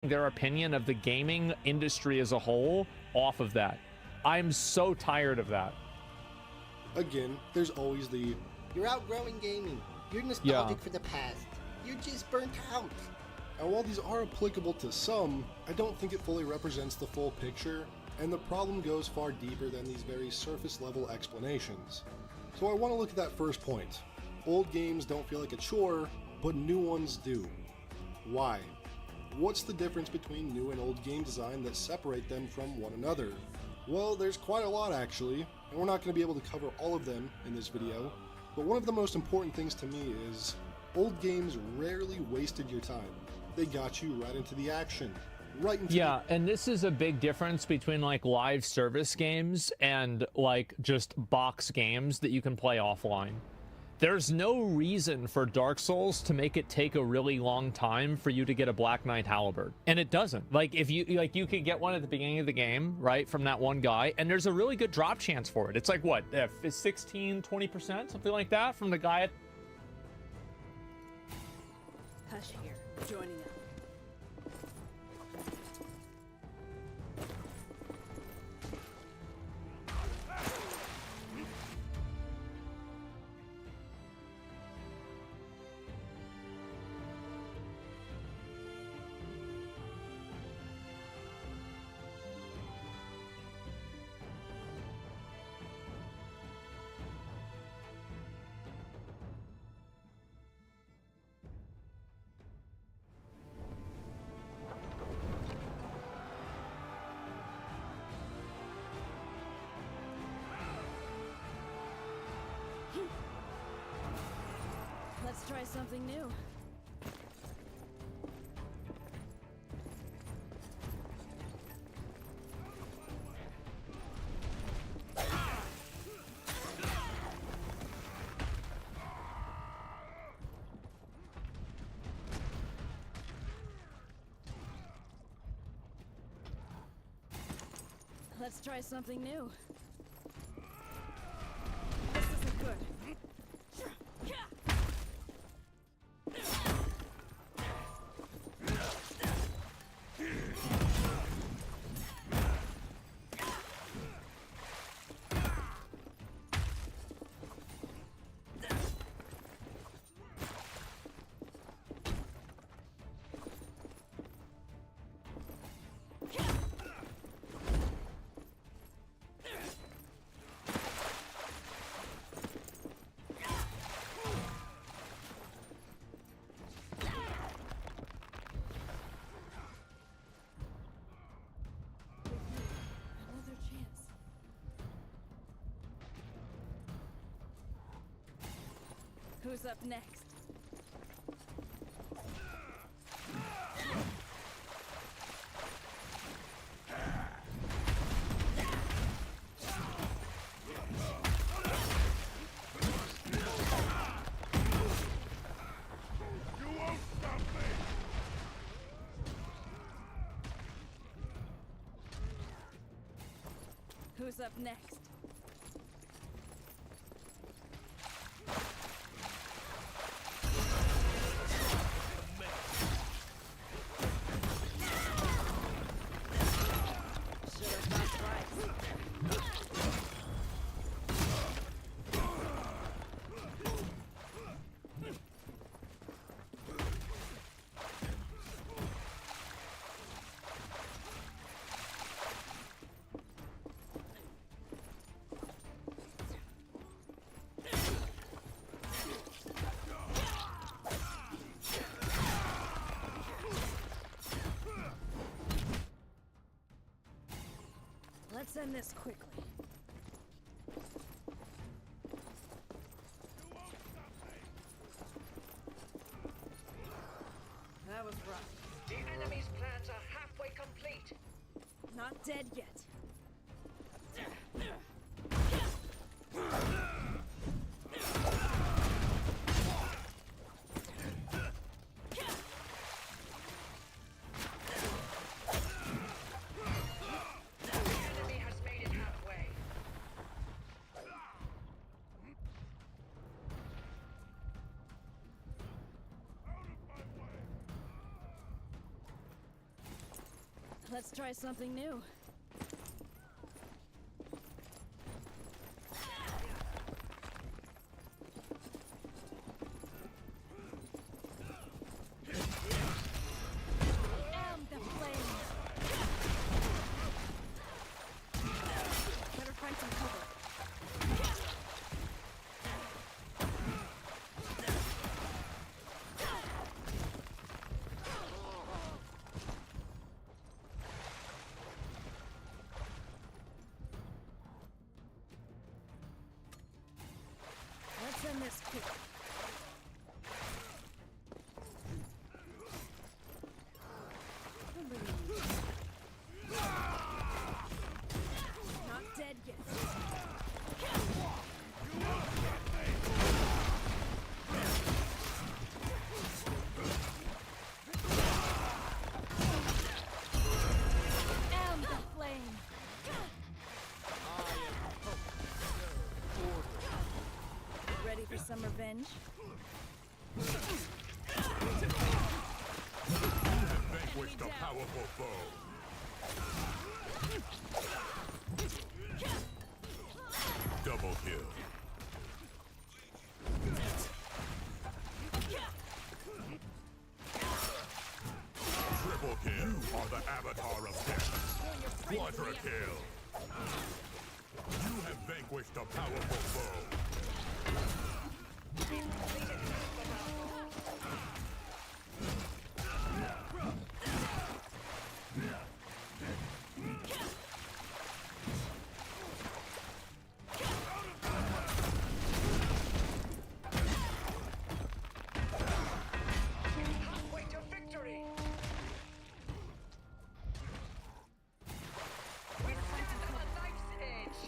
their opinion of the gaming industry as a whole off of that. I'm so tired of that. Again, there's always the, you're outgrowing gaming. You're nostalgic for the past. You're just burnt out. and while these are applicable to some, I don't think it fully represents the full picture, and the problem goes far deeper than these very surface level explanations. So I want to look at that first point. Old games don't feel like a chore, but new ones do. Why? What's the difference between new and old game design that separate them from one another? Well, there's quite a lot actually, and we're not going to be able to cover all of them in this video, but one of the most important things to me is, old games rarely wasted your time. They got you right into the action. Right into and this is a big difference between like live service games and like just box games that you can play offline. There's no reason for Dark Souls to make it take a really long time for you to get a Black Knight Halberd, and it doesn't. Like if you you could get one at the beginning of the game, right, from that one guy, and there's a really good drop chance for it. It's like what, 16-20%, something like that, from the guy at Hush here, joining up. Let's try something new. Let's try something new. This isn't good. Another chance. Who's up next? Who's up next? Should've thought twice. Let's end this quickly. That was rough. The enemy's plans are halfway complete. Not dead yet. The enemy has made it halfway. Let's try something new. Am the flame. Better find some cover. Let's end this quick. Not dead yet. Am the flame. Ready for some revenge? Vanquished a powerful foe. Double kill. Triple kill. You are the avatar of death. Quadra kill. You have vanquished a powerful foe. Halfway to victory. We're sitting on a knife's edge.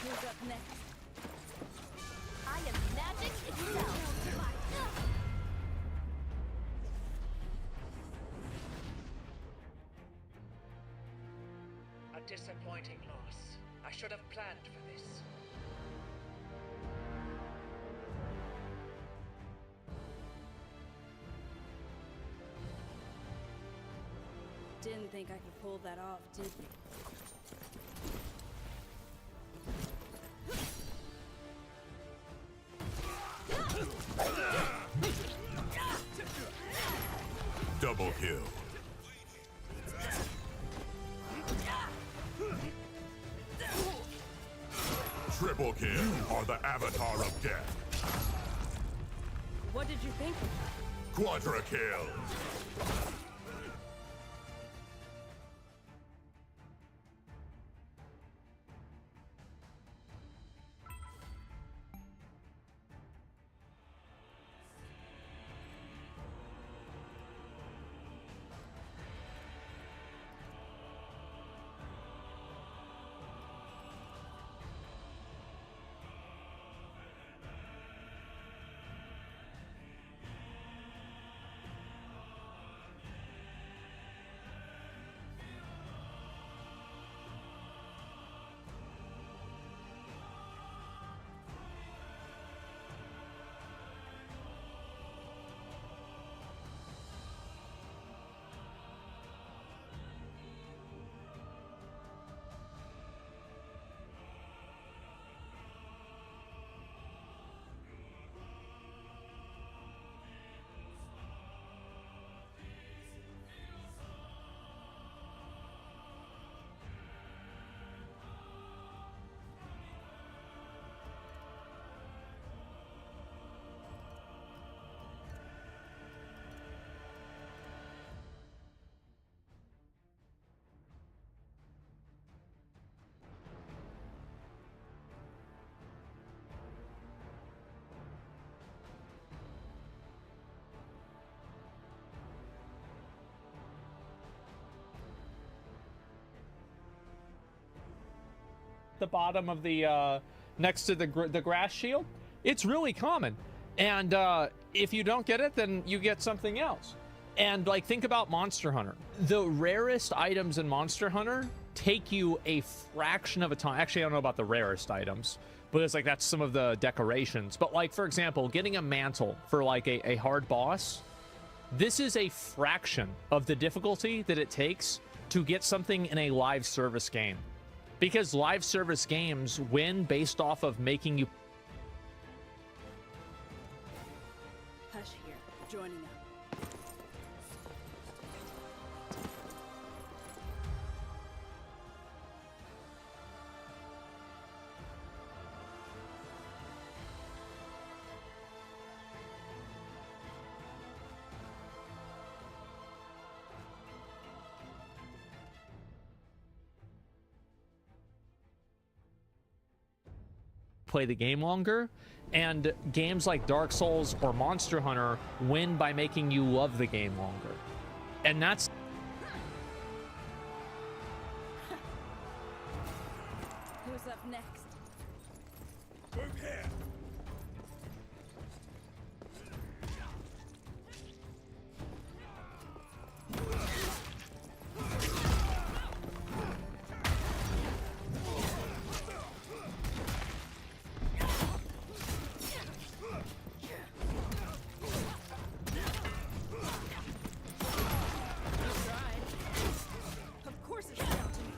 Who's up next? I am magic itself. A disappointing loss. I should have planned for this. Didn't think I could pull that off, did you? Double kill. Triple kill. You are the avatar of death. What did you think? Quadra kill. The bottom of the next to the grass shield, it's really common, and if you don't get it, then you get something else. And like, think about Monster Hunter. The rarest items in Monster Hunter take you a fraction of a time. Actually, I don't know about the rarest items, but it's like, that's some of the decorations. But like, for example, getting a mantle for like a hard boss, this is a fraction of the difficulty that it takes to get something in a live service game. Because live service games win based off of making you... Hush here, joining up. play the game longer, and games like Dark Souls or Monster Hunter win by making you love the game longer. And that's... Who's up next? Move here. Of course it's down to me.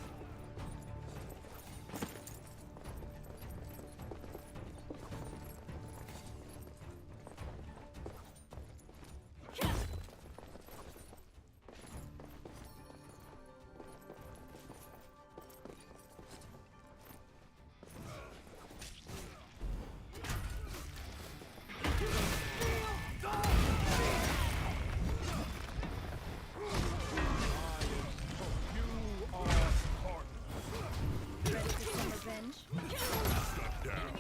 Ready for some revenge? Enemy down.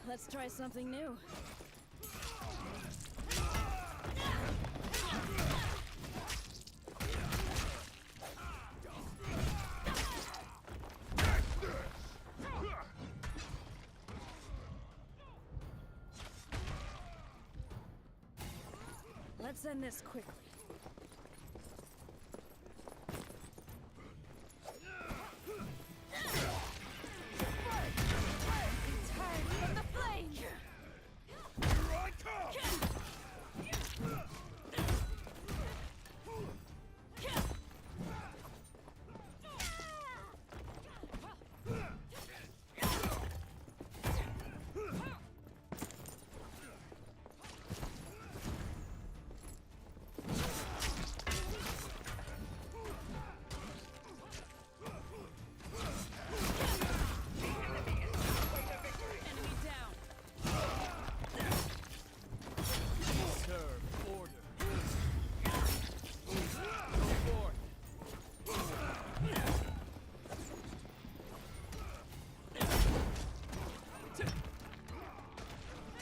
Let's try something new. Let's end this quickly. Tired of the flame. Here I come. Enemy down. Serve order.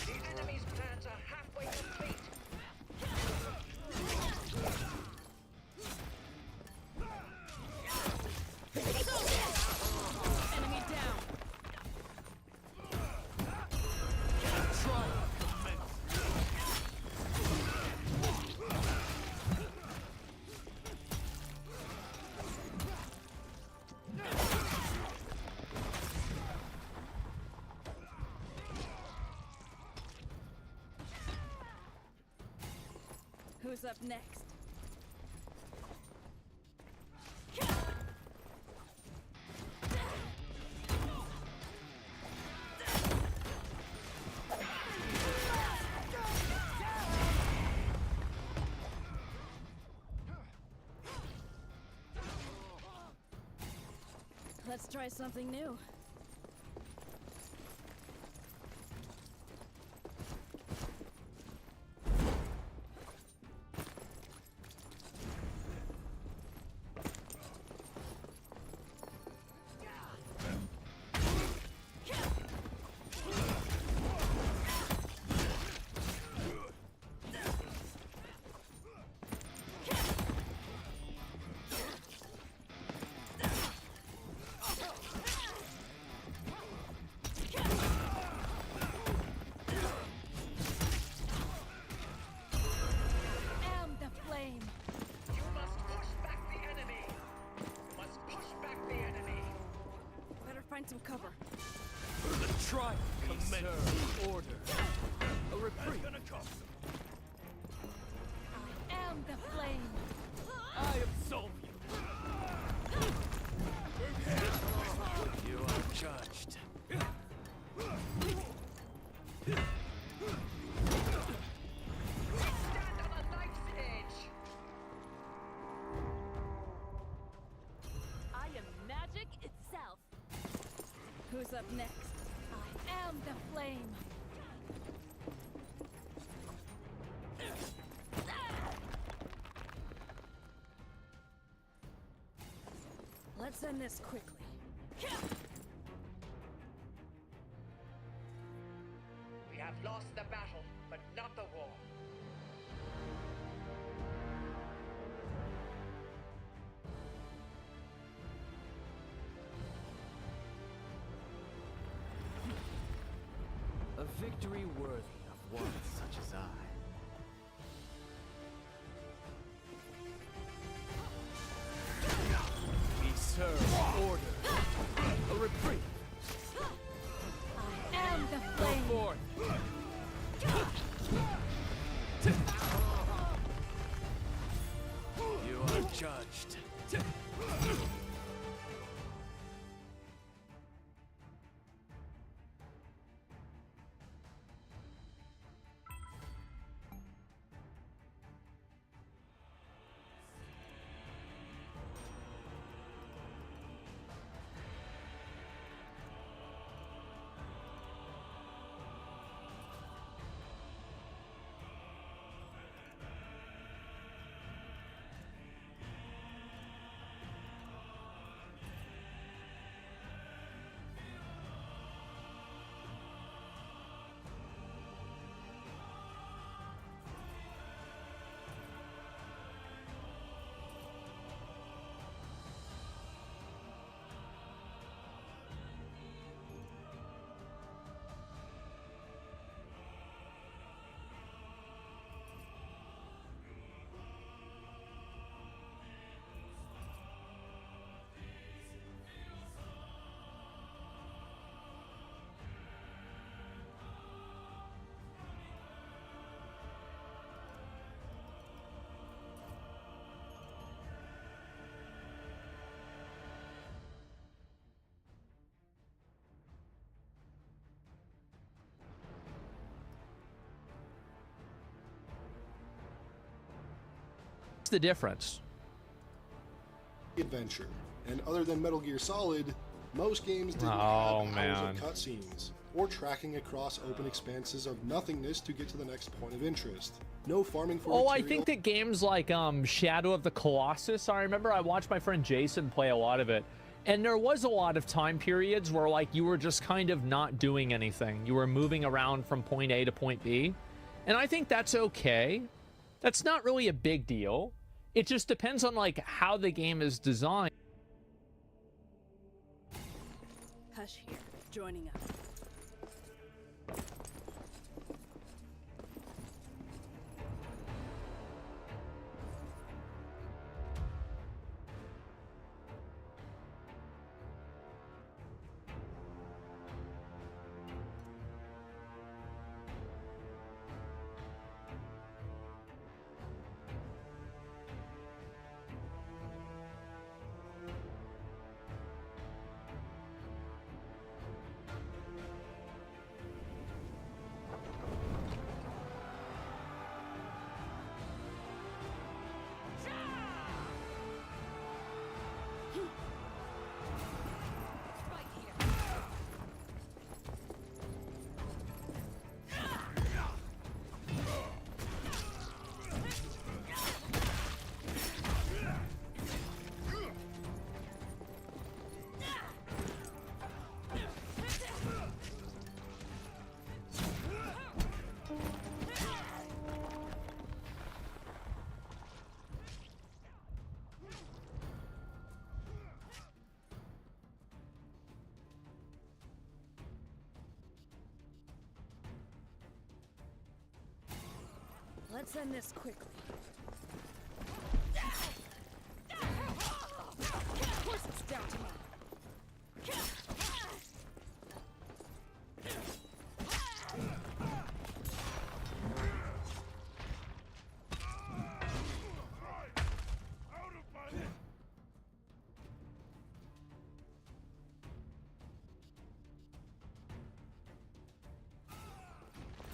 The enemy's plans are halfway complete. Enemy down. Who's up next? Let's try something new. Try to serve order. A reprieve. I am the flame. I absolve you. You are judged. Stand on a life's edge. I am magic itself. Who's up next? I am the flame. Let's end this quickly. We have lost the battle, but not the war. A victory worthy of one such as I. We serve order. A reprieve. I am the Go flame. forth. You are judged. What's the difference? Adventure. And other than Metal Gear Solid, most games didn't Oh, have man. hours of cutscenes, or tracking across open expanses of nothingness to get to the next point of interest. No farming for Oh, I material. think that games like Shadow of the Colossus, I remember I watched my friend Jason play a lot of it, and there was a lot of time periods where like you were just kind of not doing anything. You were moving around from point A to point B, and I think that's okay. That's not really a big deal. It just depends on like how the game is designed. Hush here, joining up. Let's end this quickly. Of course it's down to me.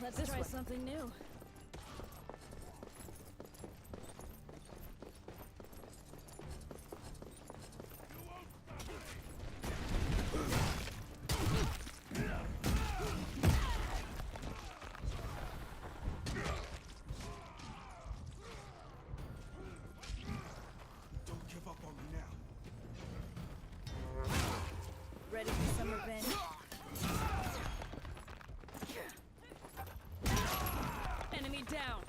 Let's try something new. Don't give up on me now. Ready for some revenge? Enemy down.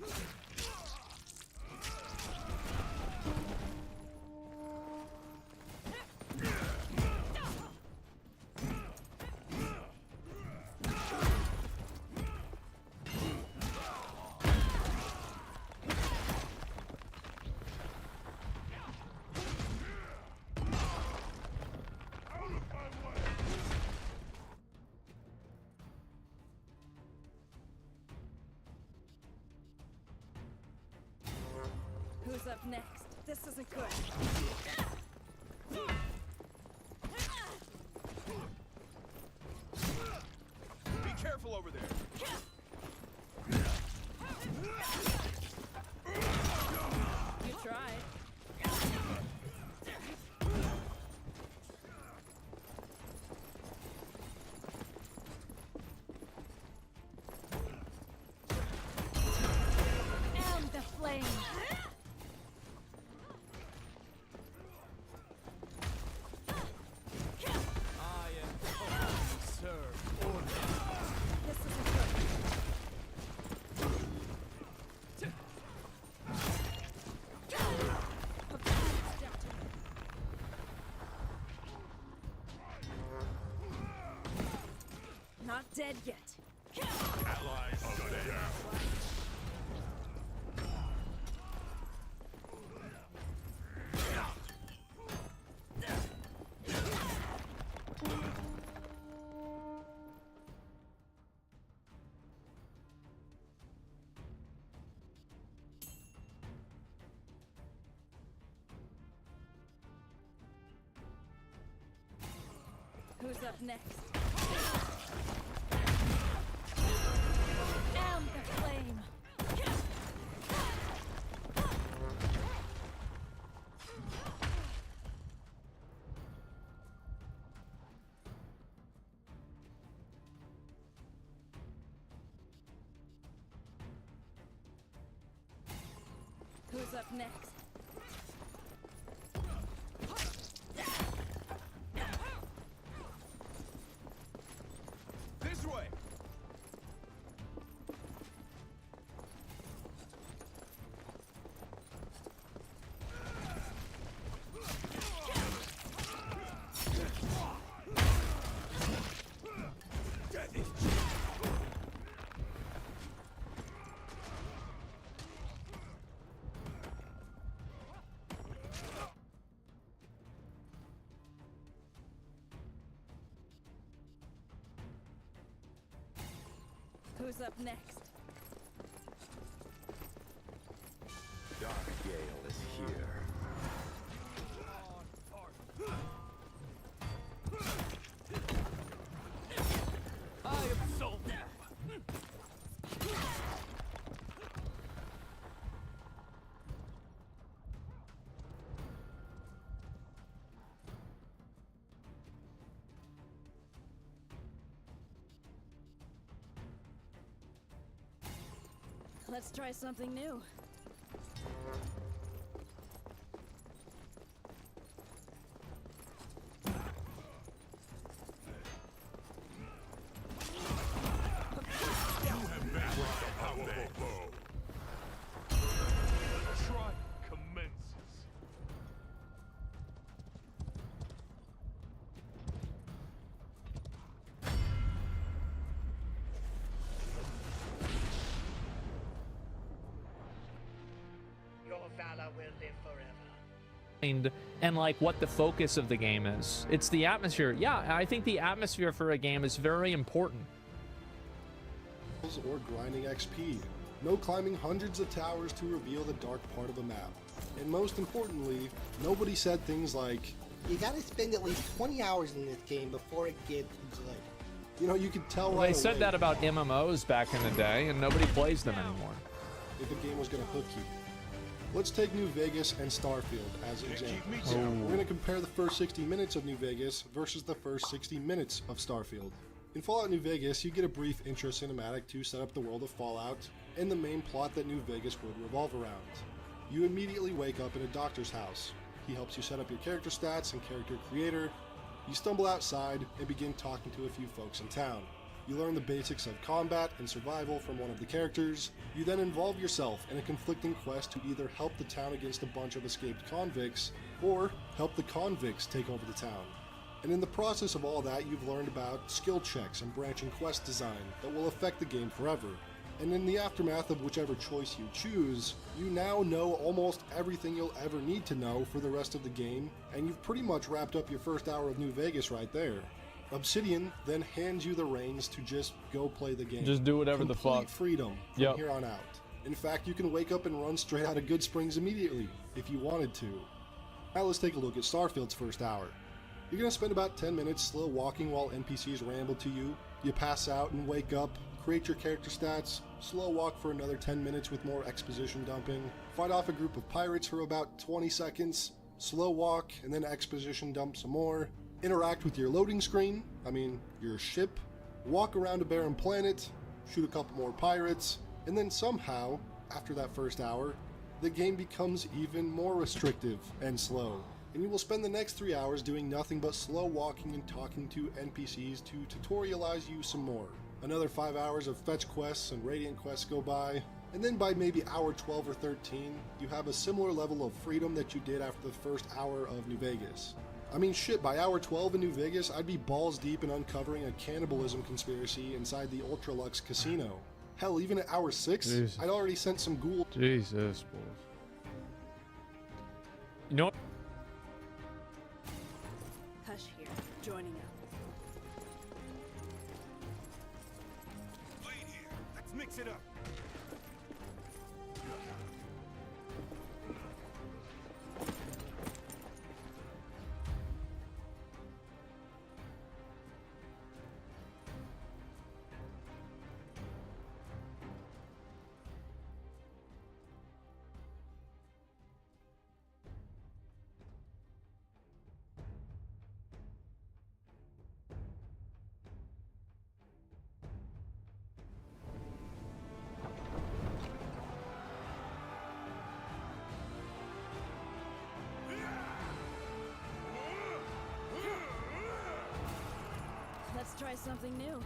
Who's up next? This isn't good. Be careful over there. You tried. Am the flame. I am told to serve order. This isn't good. Not dead yet. Allies shut down. Who's up next? Am the flame. Who's up next? This way. Death is Who's up next? Dark Gale is here. I absolve you. Let's try something new. You have vanquished a powerful foe. Trial commences. Your valor will live forever. And like what the focus of the game is. It's the atmosphere. Yeah, I think the atmosphere for a game is very important. Or grinding XP. No climbing hundreds of towers to reveal the dark part of a map. And most importantly, nobody said things like, You gotta spend at least 20 hours in this game before it gets good. You know, you could tell Well, right they said away that about MMOs back in the day, and nobody plays them anymore. if a game was going to hook you. Let's take New Vegas and Starfield as examples. We're going to compare the first 60 minutes of New Vegas versus the first 60 minutes of Starfield. In Fallout New Vegas, you get a brief intro cinematic to set up the world of Fallout and the main plot that New Vegas would revolve around. You immediately wake up in a doctor's house. He helps you set up your character stats and character creator. You stumble outside and begin talking to a few folks in town. You learn the basics of combat and survival from one of the characters. You then involve yourself in a conflicting quest to either help the town against a bunch of escaped convicts, or help the convicts take over the town. And in the process of all that, you've learned about skill checks and branching quest design that will affect the game forever. And in the aftermath of whichever choice you choose, you now know almost everything you'll ever need to know for the rest of the game, and you've pretty much wrapped up your first hour of New Vegas right there. Obsidian then hands you the reins to just go play the game. Just do whatever the fuck. Complete freedom from here on out. In fact, you can wake up and run straight out of Good Springs immediately, if you wanted to. Now let's take a look at Starfield's first hour. You're going to spend about 10 minutes slow walking while NPCs ramble to you. You pass out and wake up, create your character stats, slow walk for another 10 minutes with more exposition dumping, fight off a group of pirates for about 20 seconds, slow walk, and then exposition dump some more, interact with your loading screen, your ship, walk around a barren planet, shoot a couple more pirates, and then somehow, after that first hour, the game becomes even more restrictive and slow. And you will spend the next 3 hours doing nothing but slow walking and talking to NPCs to tutorialize you some more. Another 5 hours of fetch quests and radiant quests go by, and then by maybe hour 12 or 13, you have a similar level of freedom that you did after the first hour of New Vegas. By hour 12 in New Vegas, I'd be balls deep in uncovering a cannibalism conspiracy inside the Ultralux casino. Hell, even at hour 6, Jesus. I'd already sent some ghouls. Jesus, boys. You know what? Hush here, joining up. Wait here. Let's mix it up. Let's try something new.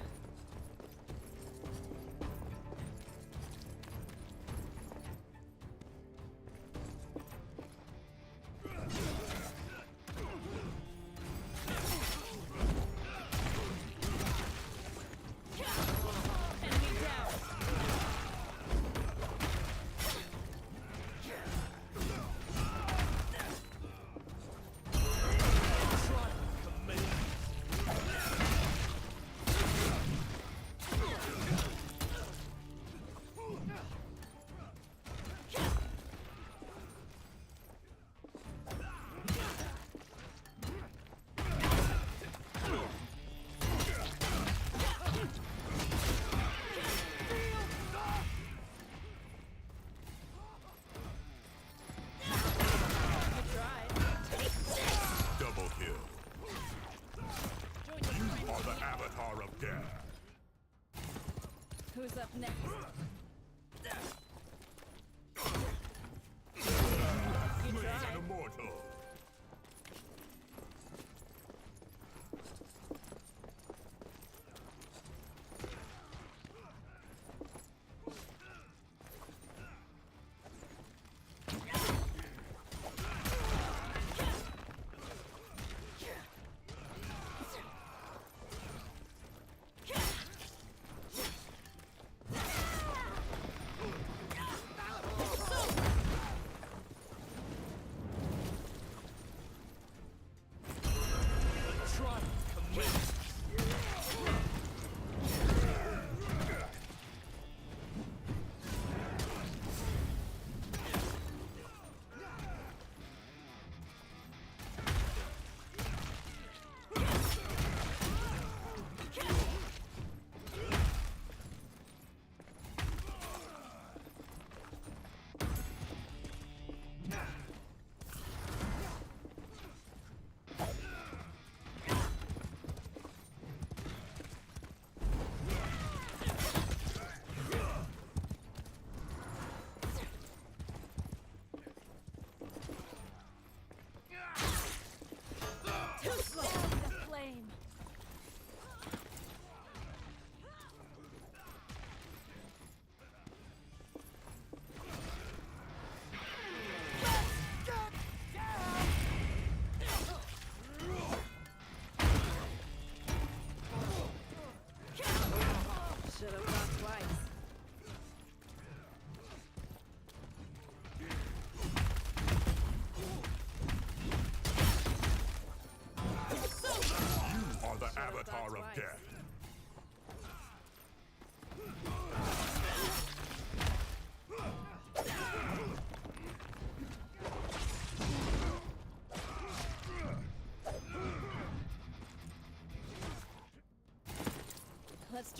Double kill. You are the avatar of death. Who's up next? Slain an immortal.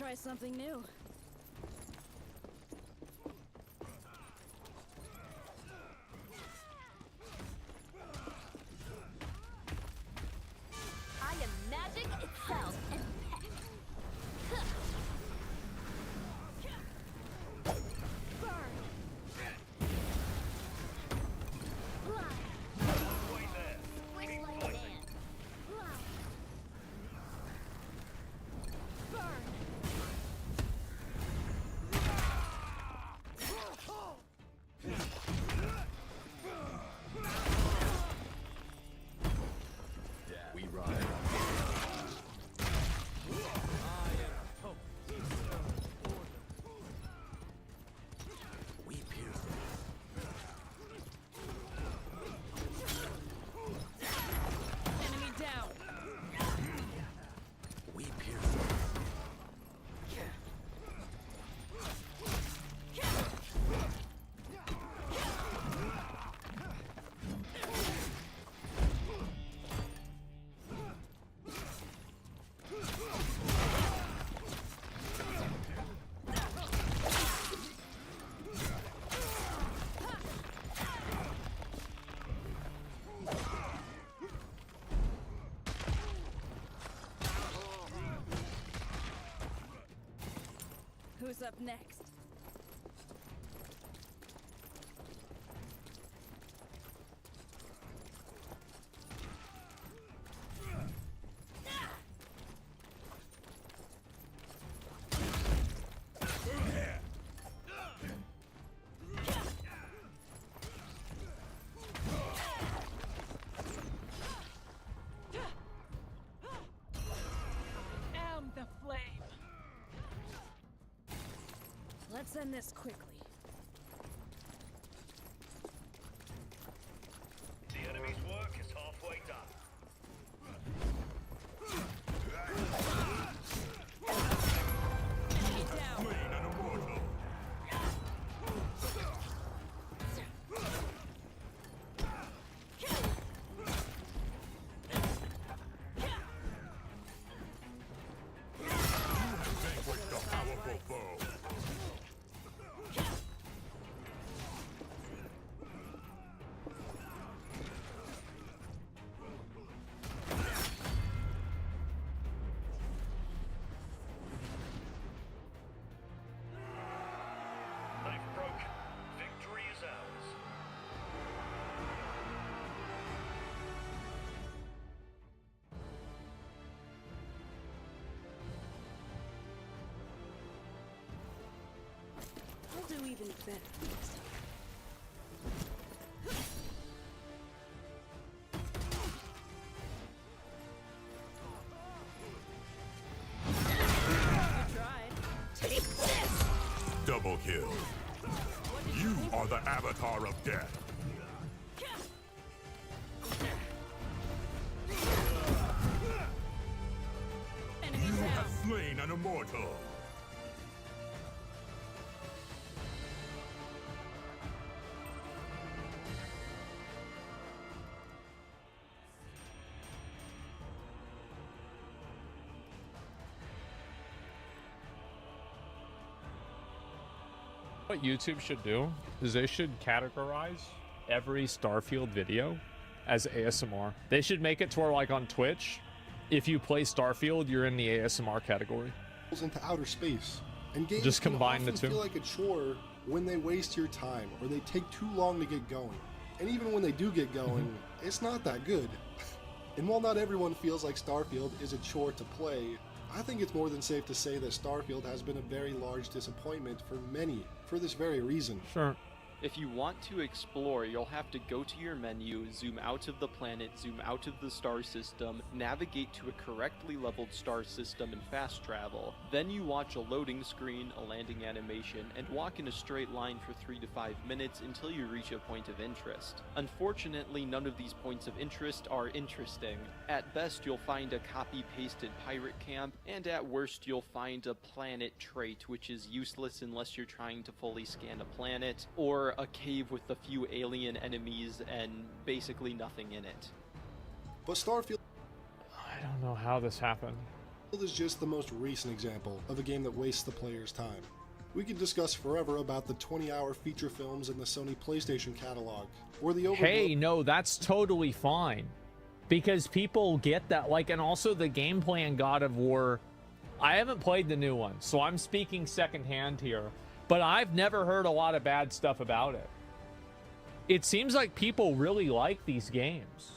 try something new. I am magic itself. And burn. Wait there. Switch like man. Burn. We ride. We pierce Enemy down. We pierce Who's up next? Am the flame. Let's end this quickly. The enemy's work is halfway done. Enemy down. Slain an immortal. You have vanquished a powerful foe. They've broken. Victory is ours. I'll do even better next time. You tried. Take this! Double kill. You are the avatar of death. Enemy You down. have slain an immortal. What YouTube should do is they should categorize every Starfield video as ASMR. They should make it to where, like on Twitch, if you play Starfield, you're in the ASMR category. Into outer space, and games Just can combine the often two. feel like a chore when they waste your time or they take too long to get going. And even when they do get going, it's not that good. And while not everyone feels like Starfield is a chore to play, I think it's more than safe to say that Starfield has been a very large disappointment for many, for this very reason. Sure. If you want to explore, you'll have to go to your menu, zoom out of the planet, zoom out of the star system, navigate to a correctly leveled star system and fast travel. Then you watch a loading screen, a landing animation, and walk in a straight line for 3 to 5 minutes until you reach a point of interest. Unfortunately, none of these points of interest are interesting. At best, you'll find a copy-pasted pirate camp, and at worst, you'll find a planet trait, which is useless unless you're trying to fully scan a planet, or a cave with a few alien enemies and basically nothing in it. But Starfield I don't know how this happened. is just the most recent example of a game that wastes the player's time. We could discuss forever about the 20-hour feature films in the Sony PlayStation catalog, or the Hey, no, that's totally fine. Because people get that, like, and also the gameplay in God of War, I haven't played the new one, so I'm speaking secondhand here, but I've never heard a lot of bad stuff about it. It seems like people really like these games.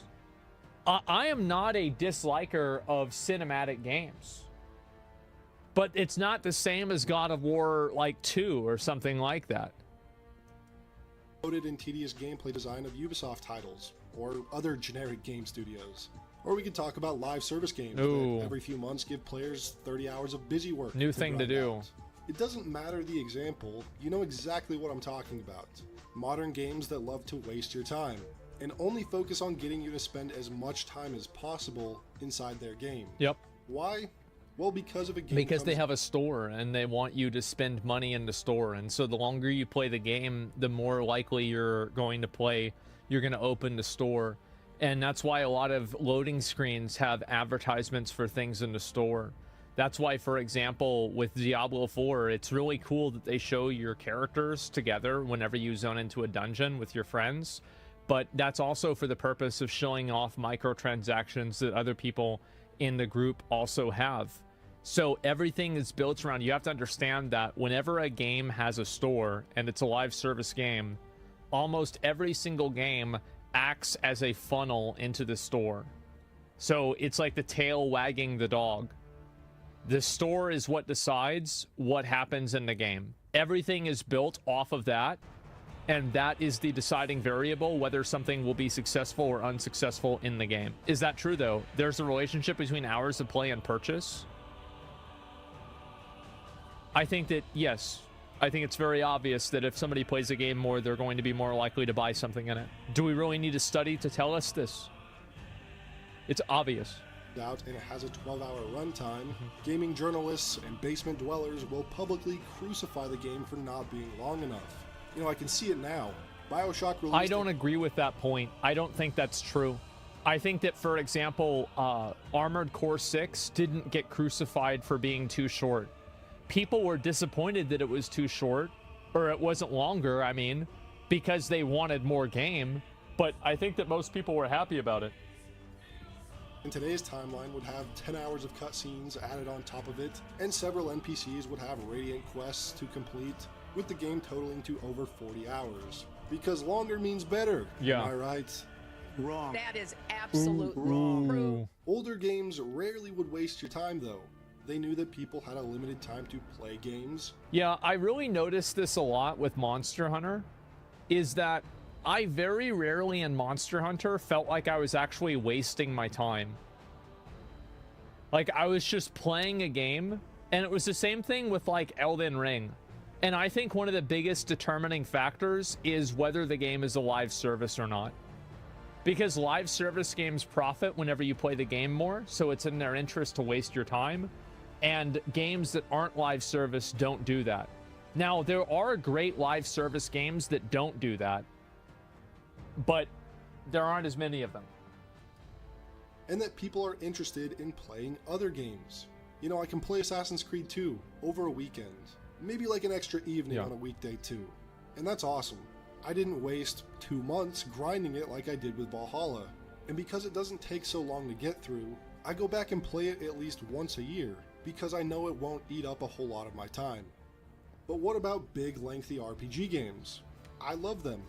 I am not a disliker of cinematic games, but it's not the same as God of War, like, 2 or something like that. Loaded and tedious gameplay design of Ubisoft titles, or other generic game studios. Or we could talk about live service games that every few months give players 30 hours of busy work. New thing to do. It doesn't matter the example, you know exactly what I'm talking about. Modern games that love to waste your time, and only focus on getting you to spend as much time as possible inside their game. Yep. Why? Well, because of a game. Because they have a store and they want you to spend money in the store. And so the longer you play the game, the more likely you're going to open the store. And that's why a lot of loading screens have advertisements for things in the store. That's why, for example, with Diablo 4, it's really cool that they show your characters together whenever you zone into a dungeon with your friends. But that's also for the purpose of showing off microtransactions that other people in the group also have. So everything is built around, you have to understand that whenever a game has a store and it's a live service game, almost every single game acts as a funnel into the store. So it's like the tail wagging the dog. The store is what decides what happens in the game. Everything is built off of that, and that is the deciding variable whether something will be successful or unsuccessful in the game. Is that true, though? There's a relationship between hours of play and purchase? I think that, yes. I think it's very obvious that if somebody plays a game more, they're going to be more likely to buy something in it. Do we really need a study to tell us this? It's obvious. Out and it has a 12-hour runtime, gaming journalists and basement dwellers will publicly crucify the game for not being long enough. You know, I can see it now. BioShock released... I don't agree with that point. I don't think that's true. I think that, for example, Armored Core 6 didn't get crucified for being too short. People were disappointed that it was too short, or it wasn't longer, I mean, because they wanted more game, but I think that most people were happy about it. In today's timeline would have 10 hours of cutscenes added on top of it, and several NPCs would have radiant quests to complete, with the game totaling to over 40 hours. Because longer means better, yeah. Am I right? Wrong. That is absolutely wrong. Older games rarely would waste your time, though. They knew that people had a limited time to play games. Yeah, I really noticed this a lot with Monster Hunter, is that I very rarely in Monster Hunter felt like I was actually wasting my time. Like, I was just playing a game, and it was the same thing with, like, Elden Ring. And I think one of the biggest determining factors is whether the game is a live service or not. Because live service games profit whenever you play the game more, so it's in their interest to waste your time. And games that aren't live service don't do that. Now, there are great live service games that don't do that, but there aren't as many of them. And that people are interested in playing other games. You know, I can play Assassin's Creed 2 over a weekend, maybe like an extra evening on a weekday too. And that's awesome. I didn't waste 2 months grinding it like I did with Valhalla. And because it doesn't take so long to get through, I go back and play it at least once a year, because I know it won't eat up a whole lot of my time. But what about big, lengthy RPG games? I love them,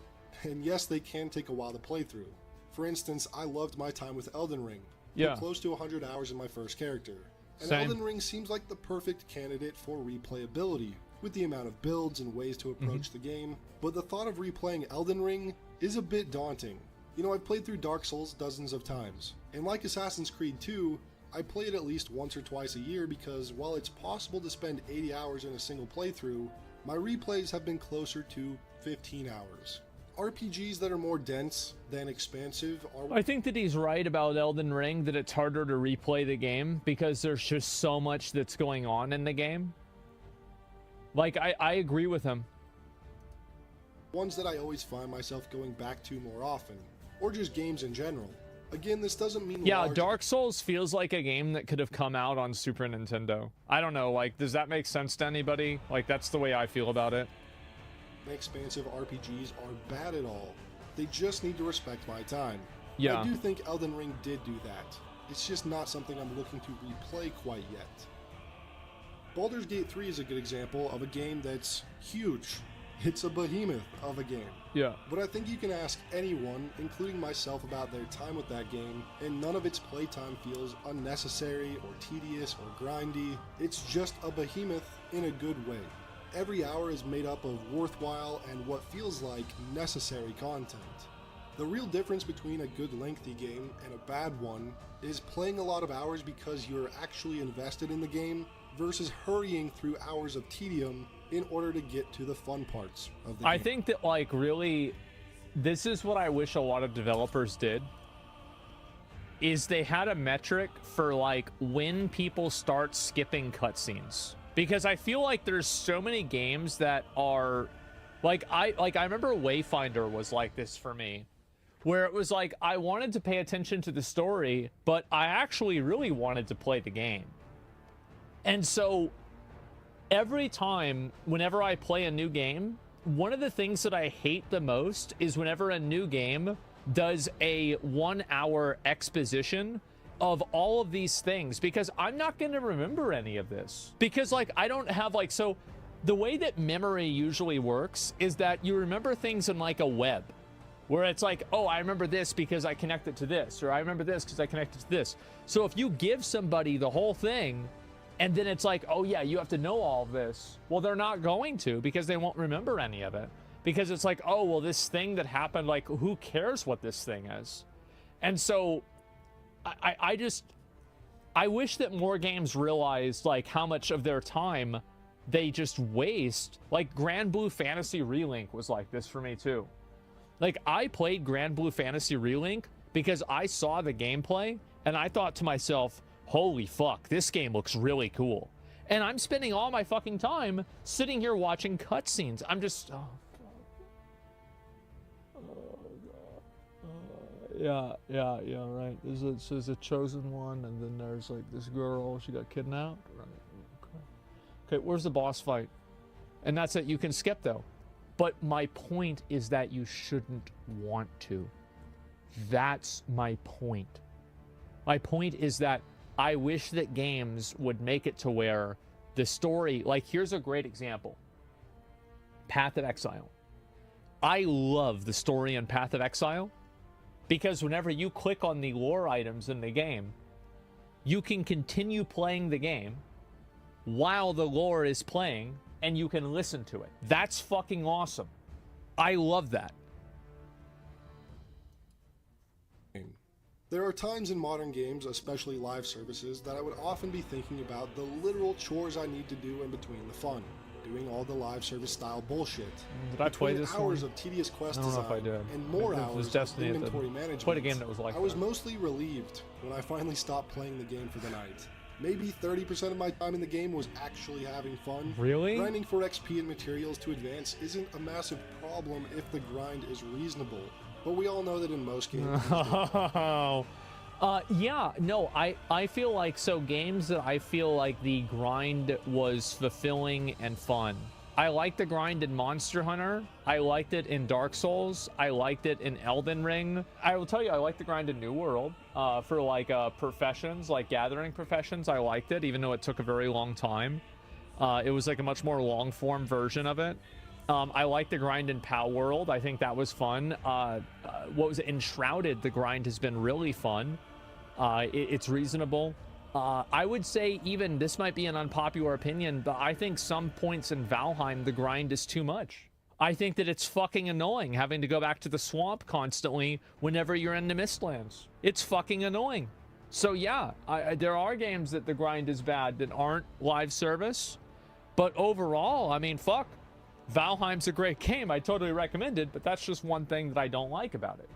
and yes, they can take a while to play through. For instance, I loved my time with Elden Ring. Put close to 100 hours in my first character. And Elden Ring seems like the perfect candidate for replayability, with the amount of builds and ways to approach the game, but the thought of replaying Elden Ring is a bit daunting. You know, I've played through Dark Souls dozens of times, and like Assassin's Creed 2, I play it at least once or twice a year because while it's possible to spend 80 hours in a single playthrough, my replays have been closer to 15 hours. RPGs that are more dense than expansive are... I think that he's right about Elden Ring, that it's harder to replay the game because there's just so much that's going on in the game. Like, I agree with him. Ones that I always find myself going back to more often, or just games in general. Again, this doesn't mean Yeah, large Dark Souls feels like a game that could have come out on Super Nintendo. I don't know, like, does that make sense to anybody? Like, that's the way I feel about it. expansive RPGs are bad at all. They just need to respect my time. Yeah. I do think Elden Ring did do that. It's just not something I'm looking to replay quite yet. Baldur's Gate 3 is a good example of a game that's huge. It's a behemoth of a game. Yeah. But I think you can ask anyone, including myself, about their time with that game, and none of its playtime feels unnecessary or tedious or grindy. It's just a behemoth in a good way. Every hour is made up of worthwhile and what feels like necessary content. The real difference between a good lengthy game and a bad one is playing a lot of hours because you're actually invested in the game versus hurrying through hours of tedium in order to get to the fun parts of the game. I think that, like, really, this is what I wish a lot of developers did, is they had a metric for, like, when people start skipping cutscenes. Because I feel like there's so many games that are, like, I remember Wayfinder was like this for me, where it was like, I wanted to pay attention to the story, but I actually really wanted to play the game. And so every time, whenever I play a new game, one of the things that I hate the most is whenever a new game does a 1 hour exposition of all of these things, because I'm not going to remember any of this. Because, like, I don't have, like, so the way that memory usually works is that you remember things in, like, a web, where it's like, oh, I remember this because I connected to this, or I remember this because I connected to this. So if you give somebody the whole thing, and then it's like, oh yeah, you have to know all of this. Well, they're not going to, because they won't remember any of it. Because it's like, oh, well, this thing that happened, like, who cares what this thing is? And so I wish that more games realized, like, how much of their time they just waste. Like, Grand Blue Fantasy Relink was like this for me too. Like, I played Grand Blue Fantasy Relink because I saw the gameplay and I thought to myself, holy fuck, this game looks really cool. And I'm spending all my fucking time sitting here watching cutscenes. I'm just, oh, God. Yeah, right. There's a chosen one, and then there's, like, this girl, she got kidnapped. Right. Okay, where's the boss fight? And that's it. You can skip, though. But my point is that you shouldn't want to. That's my point. My point is that I wish that games would make it to where the story, like, here's a great example. Path of Exile. I love the story in Path of Exile because whenever you click on the lore items in the game, you can continue playing the game while the lore is playing and you can listen to it. That's fucking awesome. I love that. There are times in modern games, especially live services, that I would often be thinking about the literal chores I need to do in between the fun. Doing all the live service style bullshit. Did I play this hours one? of tedious quest I don't know design if I did. and more hours of Destiny inventory management. Played a game that was like I was that. mostly relieved when I finally stopped playing the game for the night. Maybe 30% of my time in the game was actually having fun. Really? Grinding for XP and materials to advance isn't a massive problem if the grind is reasonable. But we all know that in most games... Yeah, no, I feel like, so games that I feel like the grind was fulfilling and fun. I liked the grind in Monster Hunter. I liked it in Dark Souls. I liked it in Elden Ring. I will tell you, I liked the grind in New World for, like, professions, like gathering professions. I liked it, even though it took a very long time. It was like a much more long-form version of it. I like the grind in Pow World. I think that was fun. What was it? Enshrouded, the grind has been really fun. It's reasonable. I would say, even, this might be an unpopular opinion, but I think some points in Valheim, the grind is too much. I think that it's fucking annoying having to go back to the swamp constantly whenever you're in the Mistlands. It's fucking annoying. So yeah, there are games that the grind is bad that aren't live service, but overall, I mean, fuck. Valheim's a great game. I totally recommend it, but that's just one thing that I don't like about it.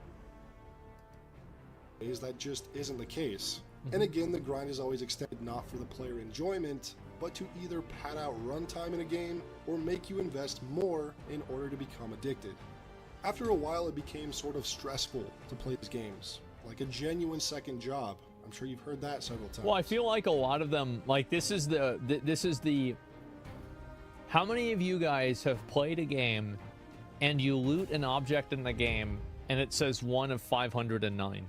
That just isn't the case. And again, the grind is always extended not for the player enjoyment, but to either pad out runtime in a game or make you invest more in order to become addicted. After a while, it became sort of stressful to play these games. like a genuine second job. I'm sure you've heard that several times. Well, I feel like a lot of them, like this is the how many of you guys have played a game and you loot an object in the game and it says 1 of 509?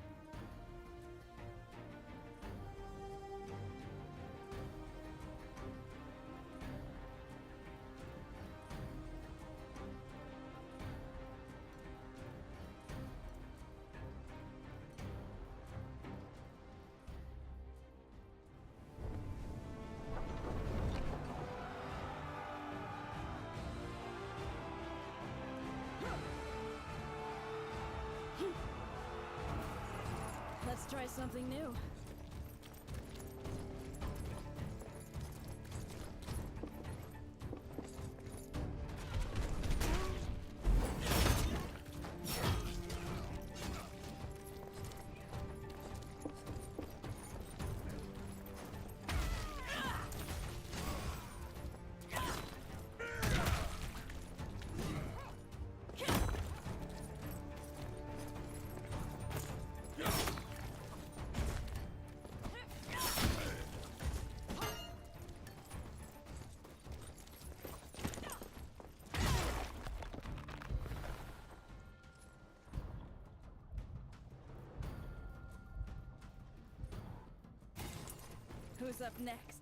Let's try something new. Who's up next?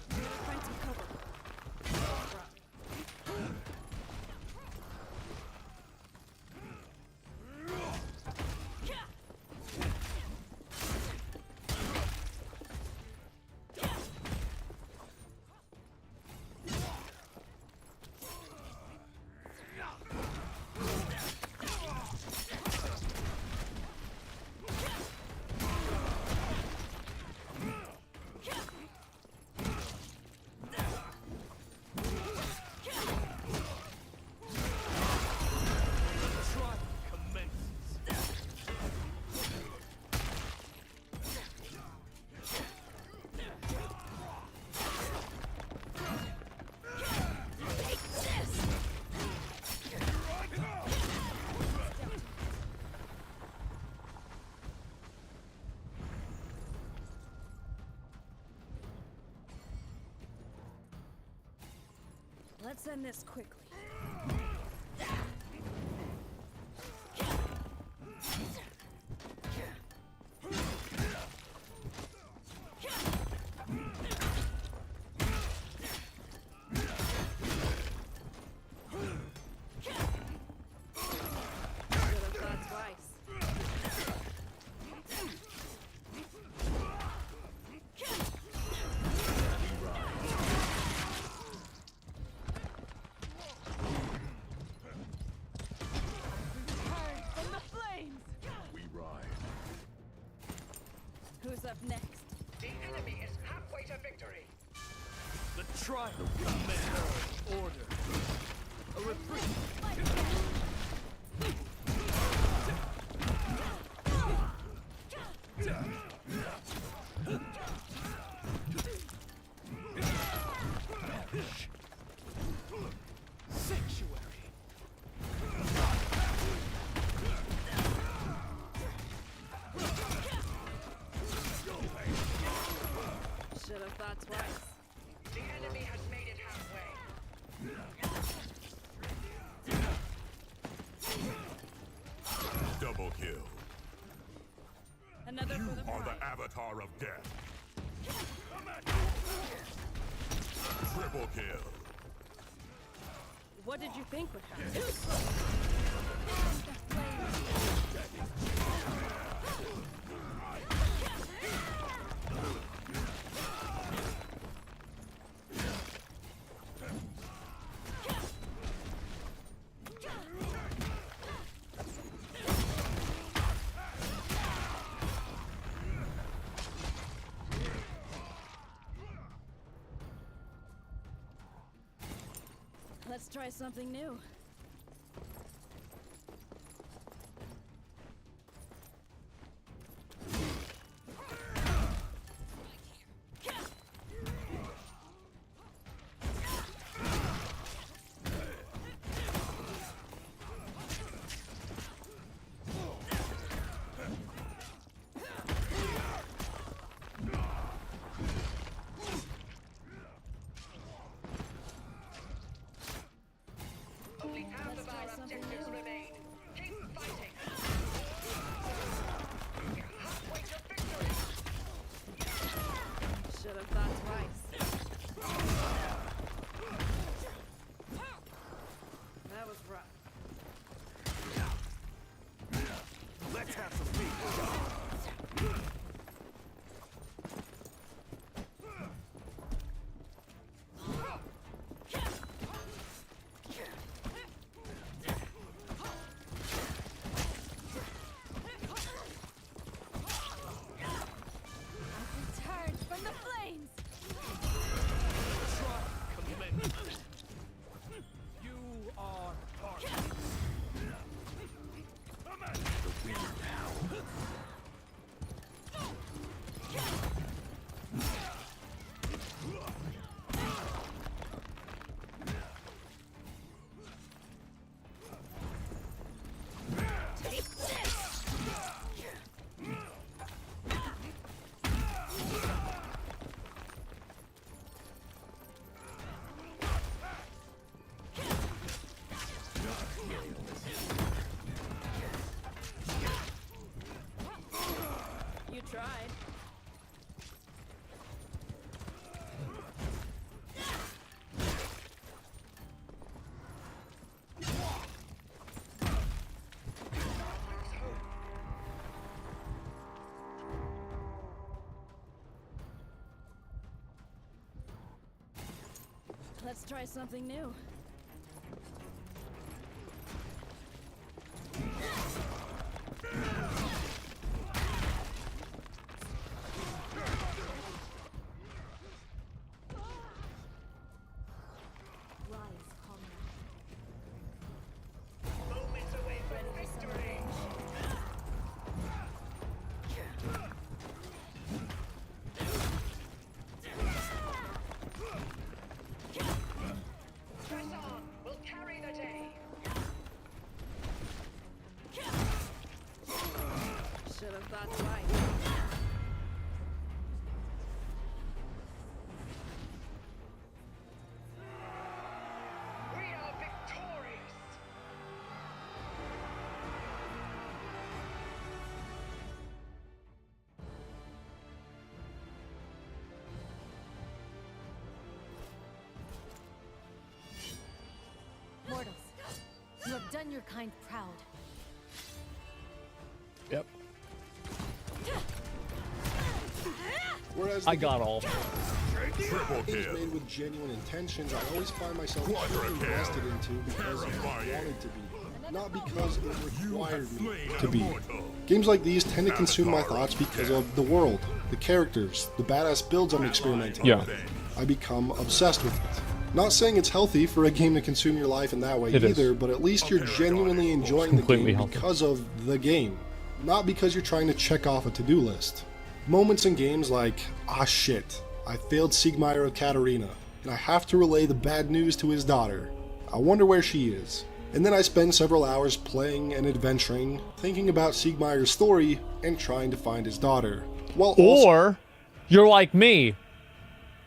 Find some cover. Let's end this quickly. Who's up next? The enemy is halfway to victory. The trial commands order. A retreat. Sanctuary. Should have thought twice. The enemy has made it halfway. Double kill. Another You for the are prize. the avatar of death. Triple kill. What did you think would happen? Let's try something new. Let's try something new. Moments away from victory. Press on. We'll carry the day. Should have thought twice. We are victorious. Mortals, you have done your kind proud. Yep. Whereas I got all. Triple games kill. made with genuine intentions, I always find myself Quadra truly kill. invested into because I Terrifying. wanted to be, not because it You have required me slain to an be. immortal. Games like these tend to consume my Avatar thoughts of because death. of the world, the characters, the badass builds I'm experimenting Yeah. with. I become obsessed with it. Not saying it's healthy for a game to consume your life in that way It is. either, but at least you're genuinely enjoying the Completely game healthy. because of the game, not because you're trying to check off a to-do list. Moments in games like, ah shit, I failed Siegmeyer of Katarina, and I have to relay the bad news to his daughter. I wonder where she is. And then I spend several hours playing and adventuring, thinking about Siegmeyer's story, and trying to find his daughter. While also Or you're like me.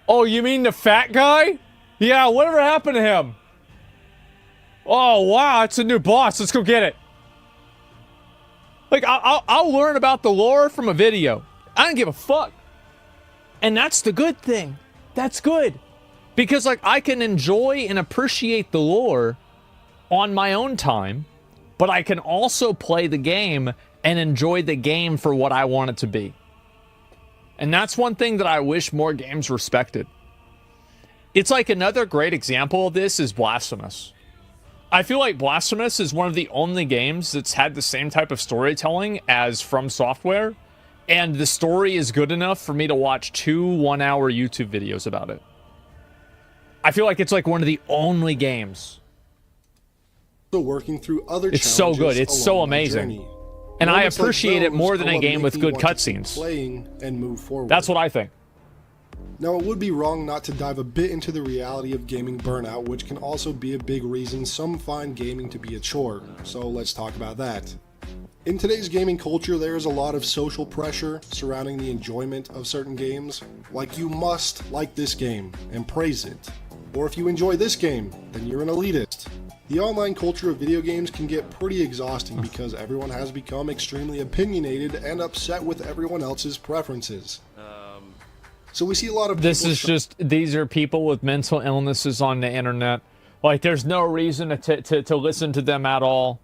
Oh, you mean the fat guy? Yeah, whatever happened to him? Oh, wow, it's a new boss. Let's go get it. Like, I'll learn about the lore from a video. I don't give a fuck. And that's the good thing. That's good. Because, like, I can enjoy and appreciate the lore on my own time, but I can also play the game and enjoy the game for what I want it to be. And that's one thing that I wish more games respected. It's like another great example of this is Blasphemous. I feel like Blasphemous is one of the only games that's had the same type of storytelling as From Software, and the story is good enough for me to watch 2 one-hour YouTube videos about it. I feel like it's like one of the only games. working through other It's so challenges good. It's so along my amazing. journey. And I Moments like appreciate it those more than are a what game make with me good want to keep cutscenes. Playing and move forward. That's what I think. Now, it would be wrong not to dive a bit into the reality of gaming burnout, which can also be a big reason some find gaming to be a chore, so let's talk about that. In today's gaming culture, there is a lot of social pressure surrounding the enjoyment of certain games, like you must like this game and praise it, or if you enjoy this game, then you're an elitist. The online culture of video games can get pretty exhausting because everyone has become extremely opinionated and upset with everyone else's preferences. So we see a lot of This people is just, these are people with mental illnesses on the internet. Like, there's no reason to listen to them at all.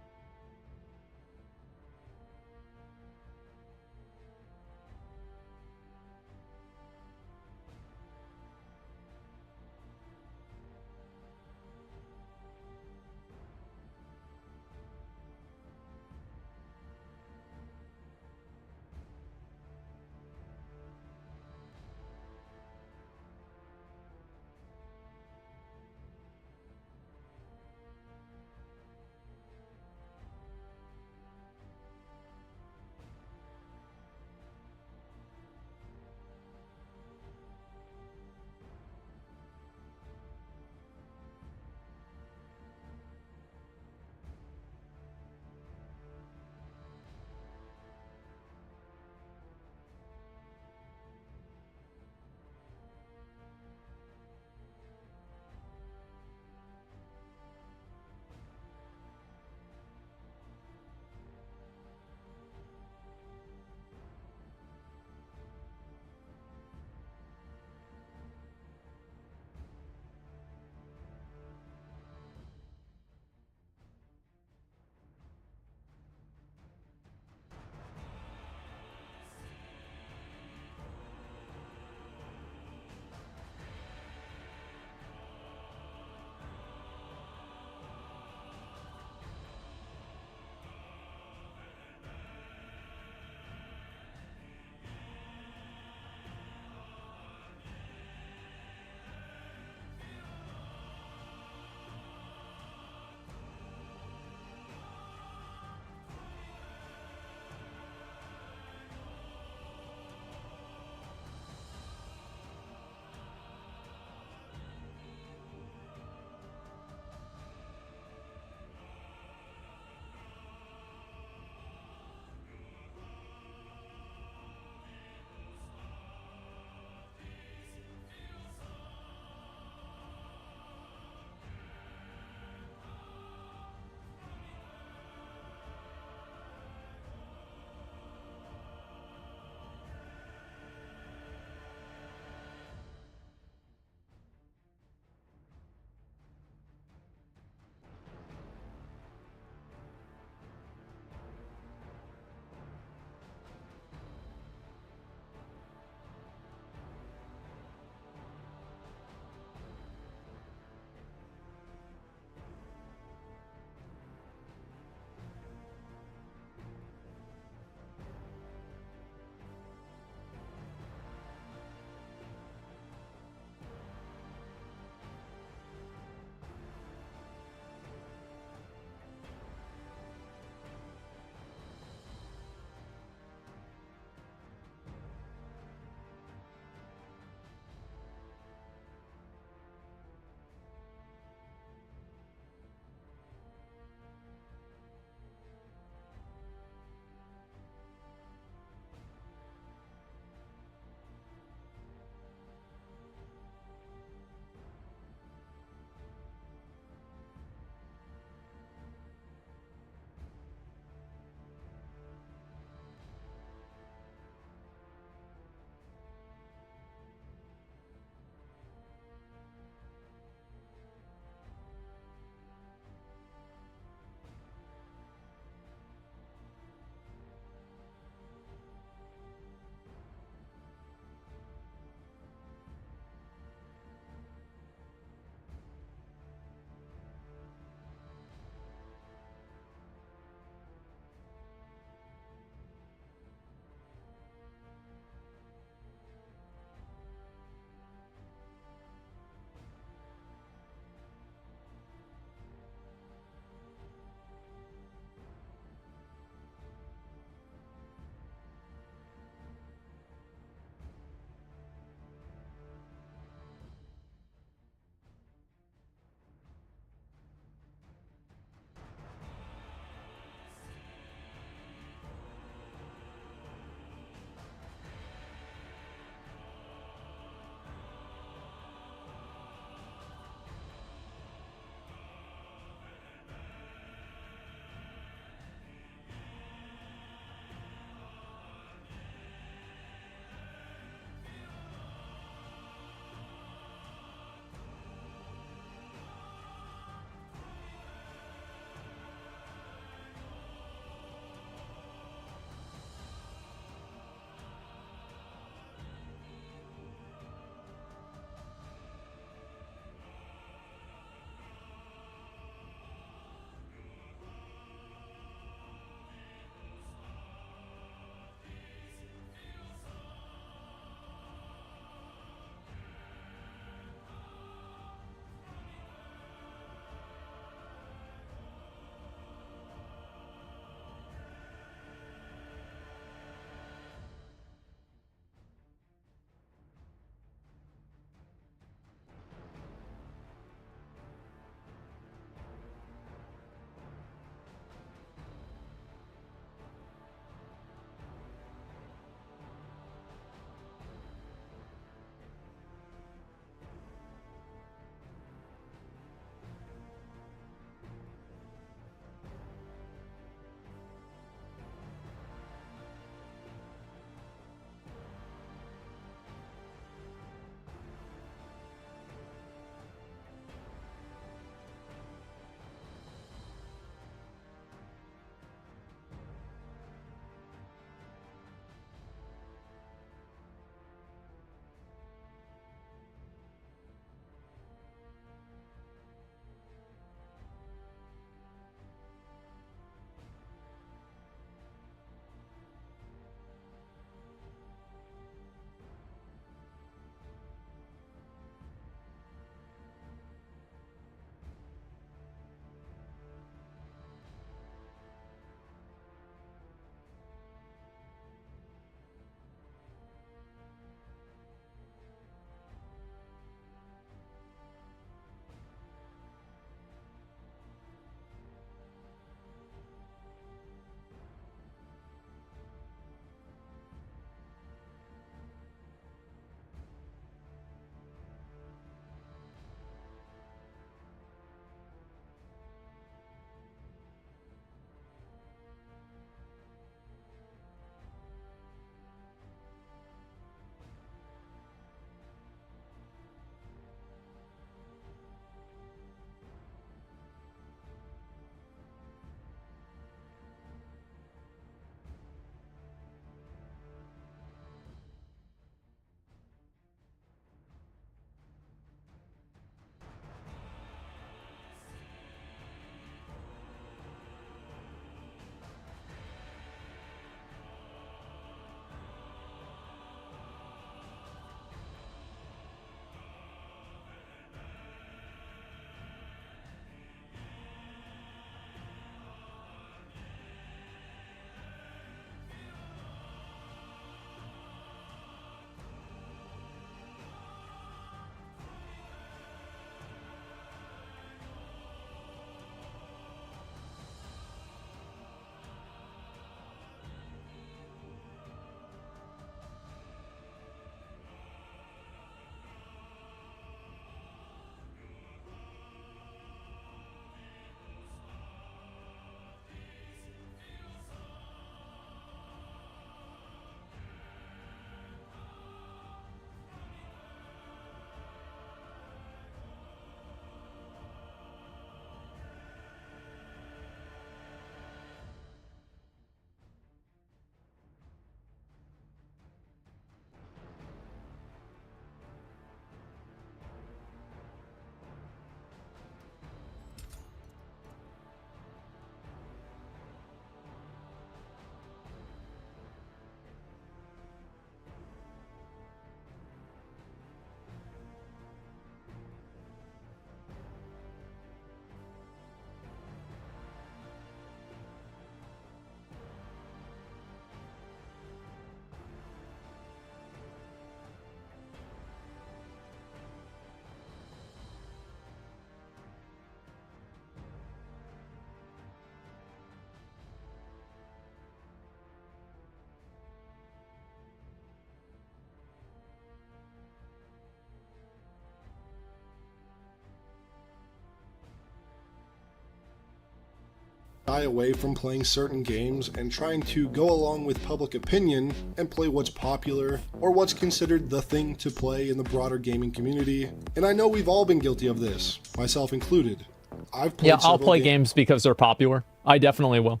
shy away from playing certain games and trying to go along with public opinion and play what's popular or what's considered the thing to play in the broader gaming community. And I know we've all been guilty of this, myself included. I've played I'll play games because they're popular. I definitely will.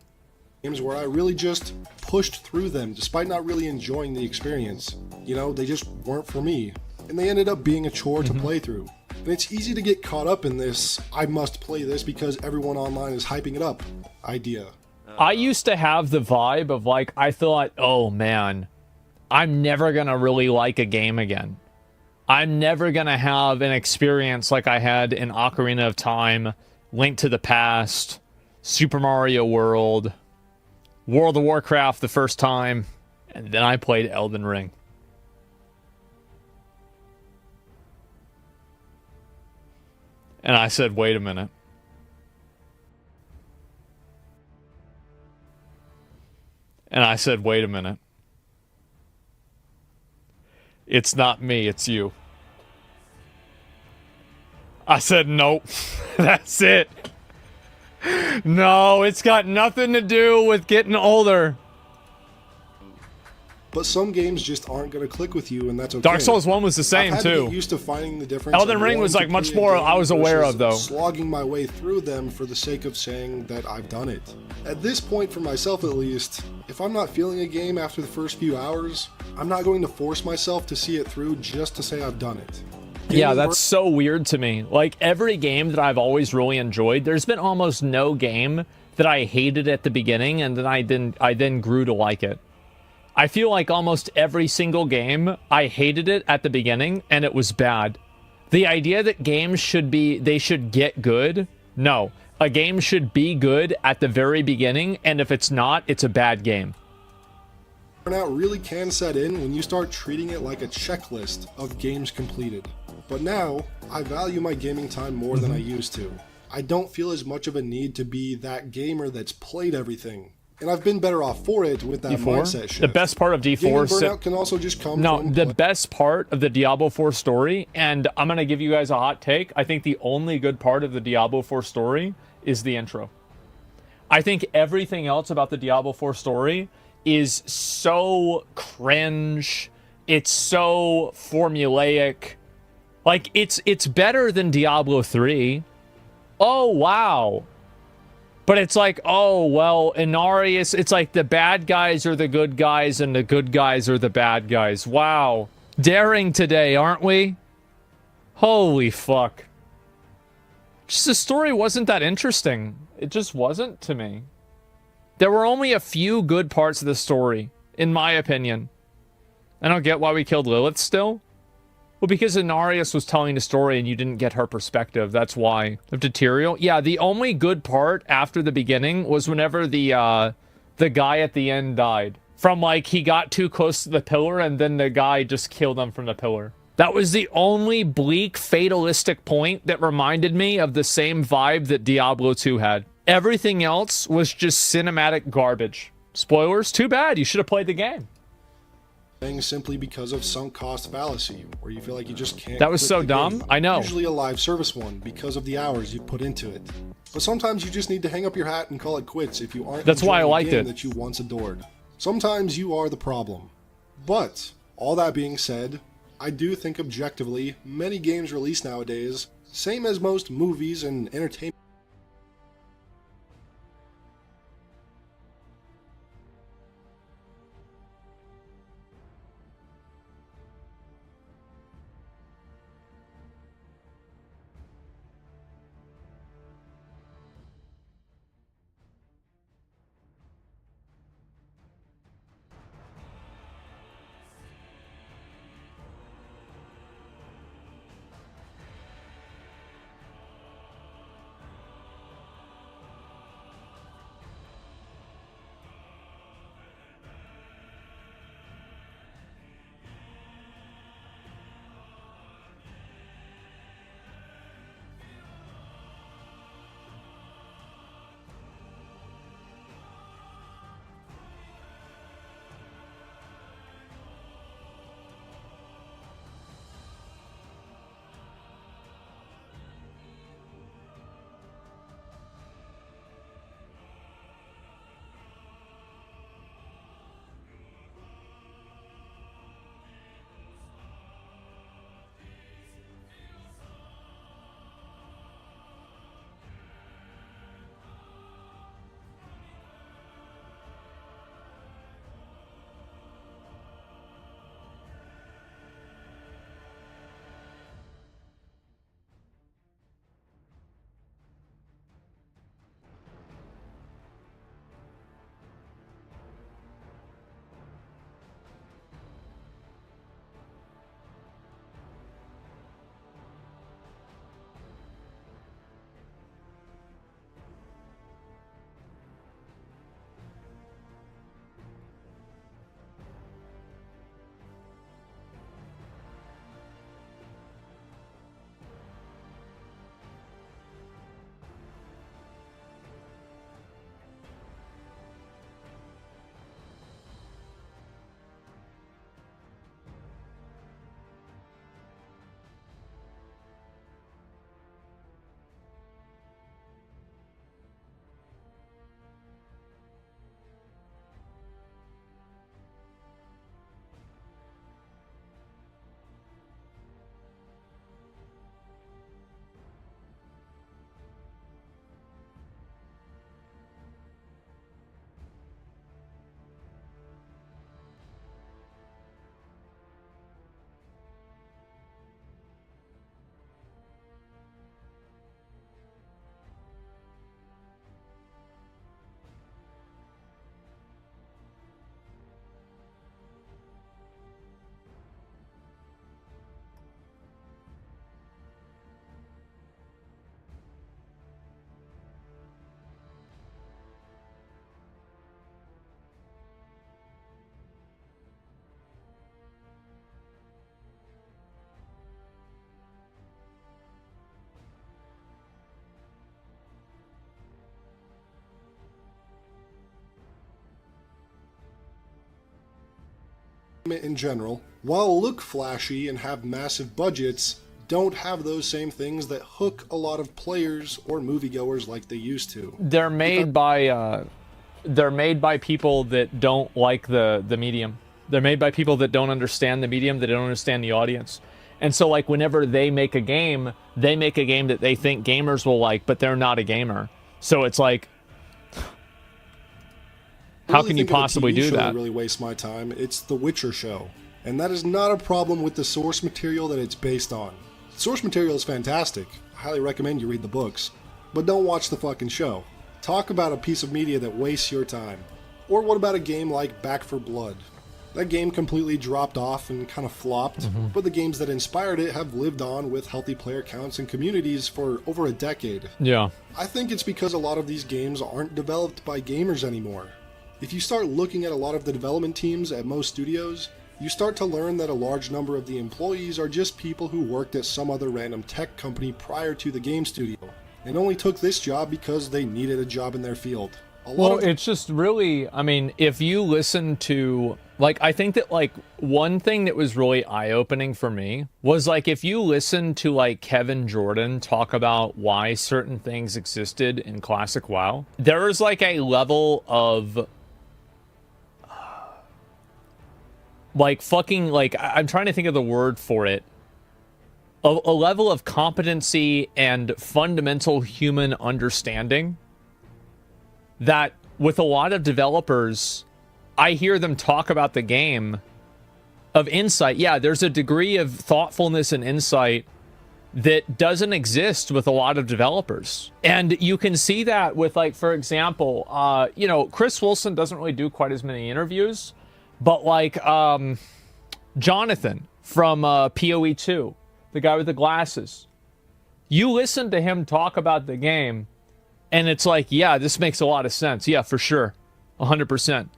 Games where I really just pushed through them despite not really enjoying the experience. You know, they just weren't for me. And they ended up being a chore to play through. And it's easy to get caught up in this, I must play this because everyone online is hyping it up idea. I used to have the vibe of like, I thought, oh man, I'm never gonna really like a game again. I'm never gonna have an experience like I had in Ocarina of Time, Link to the Past, Super Mario World, World of Warcraft the first time, and then I played Elden Ring. And I said, wait a minute. And I said, wait a minute. It's not me, it's you. I said, nope. That's it. No, it's got nothing to do with getting older. But some games just aren't going to click with you, and that's okay. Dark Souls 1 was the same, I've had too. To get used to finding the difference. Elden Ring was like much more I was aware of, though. Slogging my way through them for the sake of saying that I've done it. At this point, for myself at least, if I'm not feeling a game after the first few hours, I'm not going to force myself to see it through just to say I've done it. Yeah, that's so weird to me. Like, every game that I've always really enjoyed, there's been almost no game that I hated at the beginning, and then I then grew to like it. I feel like almost every single game, I hated it at the beginning, and it was bad. The idea that games should get good, no. A game should be good at the very beginning, and if it's not, it's a bad game. Burnout really can set in when you start treating it like a checklist of games completed. But now, I value my gaming time more than I used to. I don't feel as much of a need to be that gamer that's played everything. And I've been better off for it with that mindset shift. The best part of D4... Gaming burnout can also just come from... the best part of the Diablo 4 story, and I'm going to give you guys a hot take, I think the only good part of the Diablo 4 story is the intro. I think everything else about the Diablo 4 story is so cringe. It's so formulaic. Like, it's better than Diablo 3. Oh, wow. But it's like, oh, well, Inarius, it's like the bad guys are the good guys and the good guys are the bad guys. Wow. Daring today, aren't we? Holy fuck. Just the story wasn't that interesting. It just wasn't to me. There were only a few good parts of the story, in my opinion. I don't get why we killed Lilith still. Well, because Inarius was telling the story and you didn't get her perspective. That's why. Of Tyrael? Yeah, the only good part after the beginning was whenever the guy at the end died. From, like, he got too close to the pillar and then the guy just killed him from the pillar. That was the only bleak, fatalistic point that reminded me of the same vibe that Diablo 2 had. Everything else was just cinematic garbage. Spoilers? Too bad. You should have played the game. Simply because of sunk cost fallacy, where you feel like you just can't. That was so dumb. I know. Usually a live service one because of the hours you put into it. But sometimes you just need to hang up your hat and call it quits if you aren't. That's why I liked it. That you once adored. Sometimes you are the problem. But all that being said, I do think objectively many games released nowadays, same as most movies and entertainment. in general, while look flashy and have massive budgets, don't have those same things that hook a lot of players or moviegoers like they used to. They're made by people that don't like the medium. They're made by people that don't understand the medium, that don't understand the audience. And so, like, whenever they make a game that they think gamers will like, but they're not a gamer. So it's like, how can you possibly do that? That really wastes my time. It's The Witcher show. And that is not a problem with the source material that it's based on. Source material is fantastic. I highly recommend you read the books. But don't watch the fucking show. Talk about a piece of media that wastes your time. Or what about a game like Back 4 Blood? That game completely dropped off and kind of flopped, but the games that inspired it have lived on with healthy player counts and communities for over a decade. Yeah. I think it's because a lot of these games aren't developed by gamers anymore. If you start looking at a lot of the development teams at most studios, you start to learn that a large number of the employees are just people who worked at some other random tech company prior to the game studio, and only took this job because they needed a job in their field. It's just really, I mean, if you listen to, like, I think that, like, one thing that was really eye-opening for me was, like, if you listen to, like, Kevin Jordan talk about why certain things existed in Classic WoW, there is, like, a level of, like, fucking, like, I'm trying to think of the word for it, a level of competency and fundamental human understanding that with a lot of developers, I hear them talk about the game of insight. Yeah, there's a degree of thoughtfulness and insight that doesn't exist with a lot of developers. And you can see that with, like, for example, you know, Chris Wilson doesn't really do quite as many interviews, but like Jonathan from PoE2, the guy with the glasses, you listen to him talk about the game, and it's like, yeah, this makes a lot of sense. Yeah, for sure. 100%.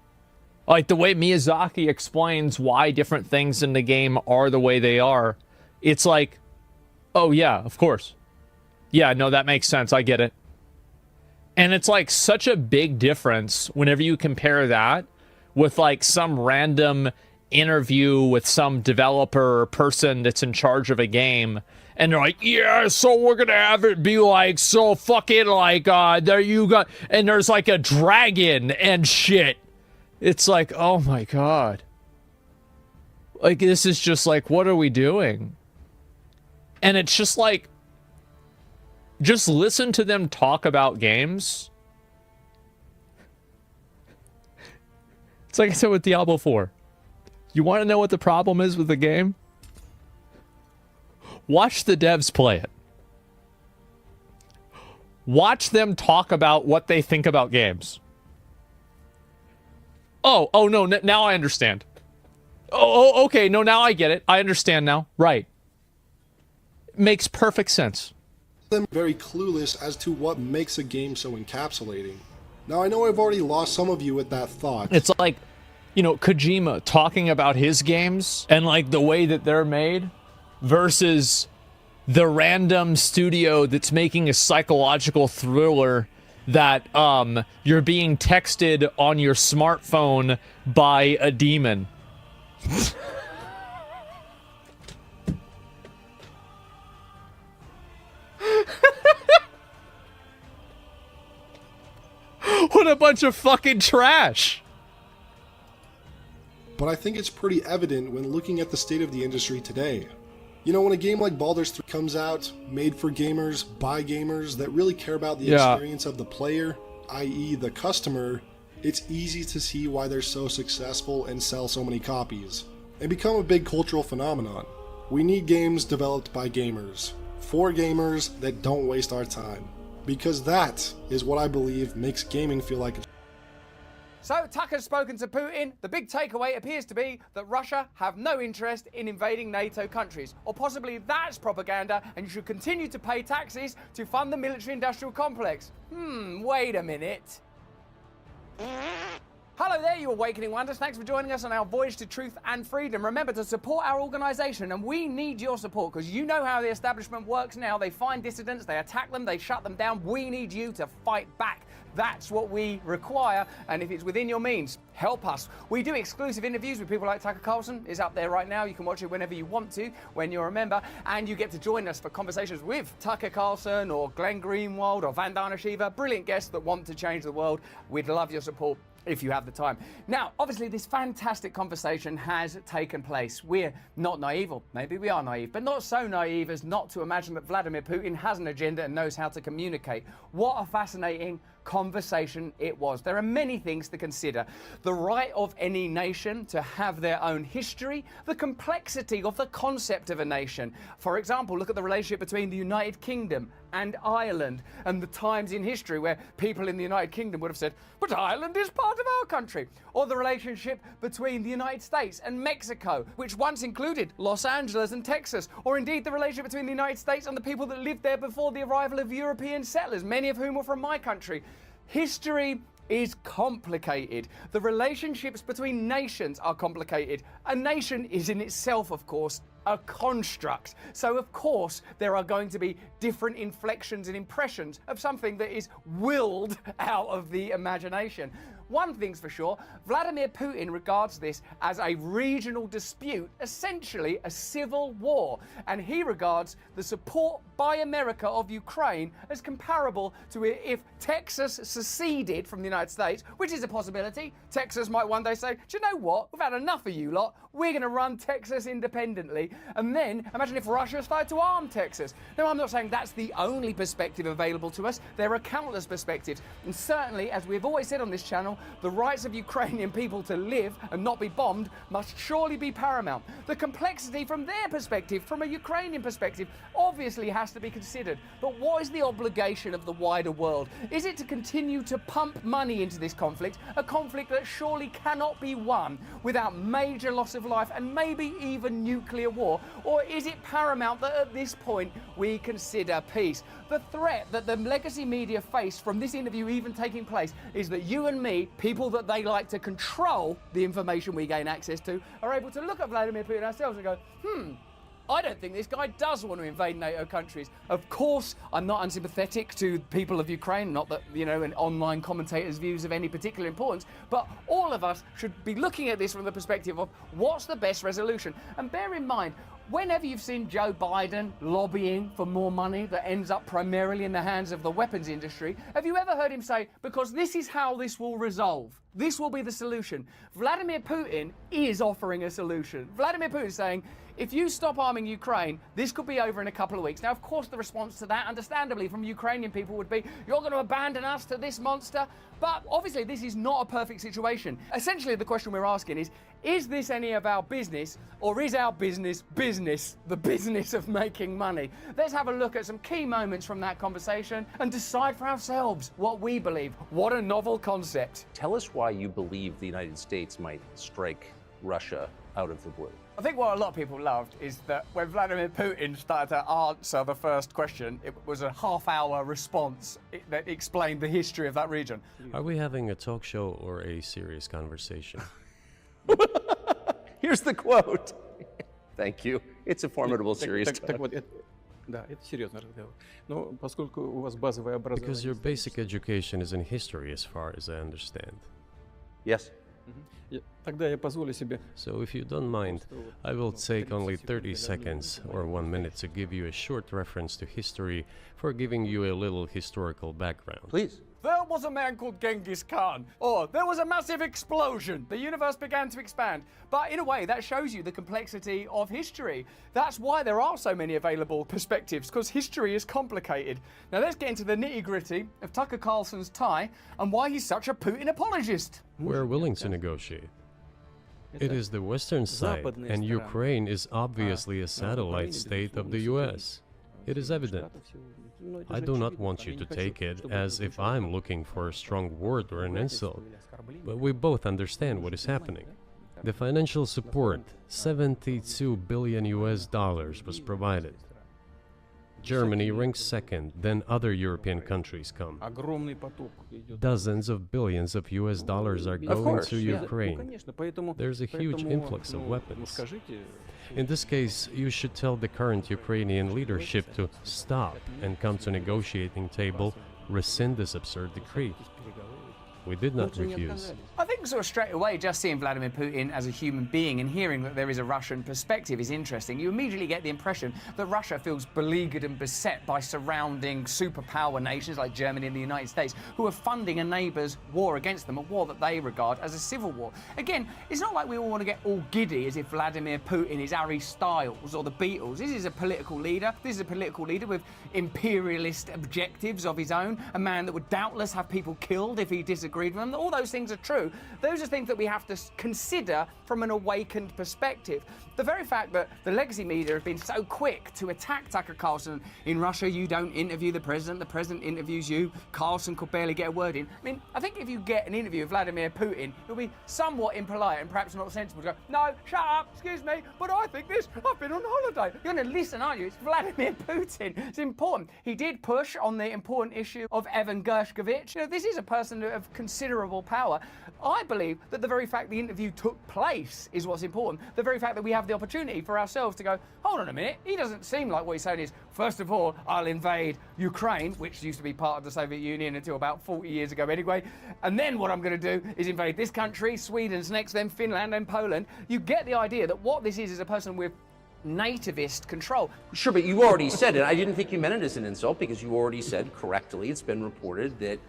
Like, the way Miyazaki explains why different things in the game are the way they are, it's like, oh, yeah, of course. Yeah, no, that makes sense. I get it. And it's, like, such a big difference whenever you compare that with, like, some random interview with some developer or person that's in charge of a game, and they're like, yeah, so we're gonna have it be like, so fucking like, there you go, and there's like a dragon and shit. It's like, oh my god. Like, this is just like, what are we doing? And it's just like, just listen to them talk about games. It's like I said with Diablo 4. You want to know what the problem is with the game? Watch the devs play it. Watch them talk about what they think about games. Oh, no, now I understand. Oh, okay, no, now I get it. I understand now. Right. Makes perfect sense. I'm very clueless as to what makes a game so encapsulating. Now, I know I've already lost some of you with that thought. It's like, you know, Kojima talking about his games and, like, the way that they're made versus the random studio that's making a psychological thriller that you're being texted on your smartphone by a demon. What a bunch of fucking trash. But I think it's pretty evident when looking at the state of the industry today. You know, when a game like Baldur's 3 comes out, made for gamers, by gamers, that really care about the experience of the player, i.e. the customer, it's easy to see why they're so successful and sell so many copies, and become a big cultural phenomenon. We need games developed by gamers, for gamers that don't waste our time, because that is what I believe makes gaming feel like a... So, Tucker's spoken to Putin. The big takeaway appears to be that Russia have no interest in invading NATO countries. Or possibly that's propaganda and you should continue to pay taxes to fund the military-industrial complex. Wait a minute. Hello there, you Awakening Wonders. Thanks for joining us on our voyage to truth and freedom. Remember to support our organisation, and we need your support, because you know how the establishment works now. They find dissidents, they attack them, they shut them down. We need you to fight back. That's what we require, and if it's within your means, help us. We do exclusive interviews with people like Tucker Carlson. It's up there right now. You can watch it whenever you want to, when you're a member, and you get to join us for conversations with Tucker Carlson or Glenn Greenwald or Vandana Shiva, brilliant guests that want to change the world. We'd love your support if you have the time. Now, obviously, this fantastic conversation has taken place. We're not naive, or maybe we are naive, but not so naive as not to imagine that Vladimir Putin has an agenda and knows how to communicate. What a fascinating conversation it was. There are many things to consider. The right of any nation to have their own history, the complexity of the concept of a nation. For example, look at the relationship between the United Kingdom and Ireland, and the times in history where people in the United Kingdom would have said, but Ireland is part of our country. Or the relationship between the United States and Mexico, which once included Los Angeles and Texas. Or indeed the relationship between the United States and the people that lived there before the arrival of European settlers, many of whom were from my country. History is complicated. The relationships between nations are complicated. A nation is in itself, of course, a construct. So, of course, there are going to be different inflections and impressions of something that is willed out of the imagination. One thing's for sure, Vladimir Putin regards this as a regional dispute, essentially a civil war, and he regards the support by America of Ukraine as comparable to if Texas seceded from the United States, which is a possibility. Texas might one day say, do you know what, we've had enough of you lot, we're going to run Texas independently, and then imagine if Russia started to arm Texas. Now, I'm not saying that's the only perspective available to us. There are countless perspectives, and certainly, as we've always said on this channel, the rights of Ukrainian people to live and not be bombed must surely be paramount. The complexity from their perspective, from a Ukrainian perspective, obviously has to be considered. But what is the obligation of the wider world? Is it to continue to pump money into this conflict, a conflict that surely cannot be won without major loss of life and maybe even nuclear war? Or is it paramount that at this point we consider peace? The threat that the legacy media face from this interview even taking place is that you and me, people that they like to control the information we gain access to, are able to look at Vladimir Putin ourselves and go, I don't think this guy does want to invade NATO countries. Of course, I'm not unsympathetic to people of Ukraine, not that, an online commentator's views of any particular importance, but all of us should be looking at this from the perspective of what's the best resolution. And bear in mind, whenever you've seen Joe Biden lobbying for more money that ends up primarily in the hands of the weapons industry, have you ever heard him say, because this is how this will resolve? This will be the solution. Vladimir Putin is offering a solution. Vladimir Putin is saying, if you stop arming Ukraine, this could be over in a couple of weeks. Now, of course, the response to that, understandably, from Ukrainian people would be, you're going to abandon us to this monster? But obviously, this is not a perfect situation. Essentially, the question we're asking is this any of our business, or is our business the business of making money? Let's have a look at some key moments from that conversation and decide for ourselves what we believe. What a novel concept. Tell us why you believe the United States might strike Russia out of the blue. I think what a lot of people loved is that when Vladimir Putin started to answer the first question, it was a half-hour response that explained the history of that region. Are we having a talk show or a serious conversation? Here's the quote. Thank you. It's a formidable, serious talk. Because your basic education is in history, as far as I understand. Yes. So if you don't mind, I will take only 30 seconds or 1 minute to give you a short reference to history for giving you a little historical background. Please. There was a man called Genghis Khan, or there was a massive explosion. The universe began to expand. But in a way, that shows you the complexity of history. That's why there are so many available perspectives, because history is complicated. Now let's get into the nitty-gritty of Tucker Carlson's tie and why he's such a Putin apologist. We're willing to negotiate. It is the Western side, and Ukraine is obviously a satellite state of the US. It is evident. I do not want you to take it as if I'm looking for a strong word or an insult, but we both understand what is happening. The financial support, $72 billion was provided. Germany ranks second, then other European countries come. Dozens of billions of US dollars are going to Ukraine. There's a huge influx of weapons. In this case, you should tell the current Ukrainian leadership to stop and come to negotiating table, rescind this absurd decree. We did not refuse. I think think sort of straight away just seeing Vladimir Putin as a human being and hearing that there is a Russian perspective is interesting. You immediately get the impression that Russia feels beleaguered and beset by surrounding superpower nations like Germany and the United States who are funding a neighbour's war against them, a war that they regard as a civil war. Again, it's not like we all want to get all giddy as if Vladimir Putin is Harry Styles or the Beatles. This is a political leader. This is a political leader with imperialist objectives of his own, a man that would doubtless have people killed if he disagreed with them. All those things are true. Those are things that we have to consider from an awakened perspective. The very fact that the legacy media have been so quick to attack Tucker Carlson, in Russia you don't interview the president interviews you, Carlson could barely get a word in. I mean, I think if you get an interview with Vladimir Putin, it'll be somewhat impolite and perhaps not sensible to go, no, shut up, excuse me, but I think this, I've been on holiday. You're going to listen, aren't you? It's Vladimir Putin. It's important. He did push on the important issue of Evan Gershkovich. You know, this is a person of considerable power. I believe that the very fact the interview took place is what's important. The very fact that we have the opportunity for ourselves to go, hold on a minute, he doesn't seem like what he's saying is, first of all, I'll invade Ukraine, which used to be part of the Soviet Union until about 40 years ago anyway, and then what I'm going to do is invade this country, Sweden's next, then Finland and Poland. You get the idea that what this is a person with nativist control. Sure, but you already said it. I didn't think you meant it as an insult because you already said correctly, it's been reported that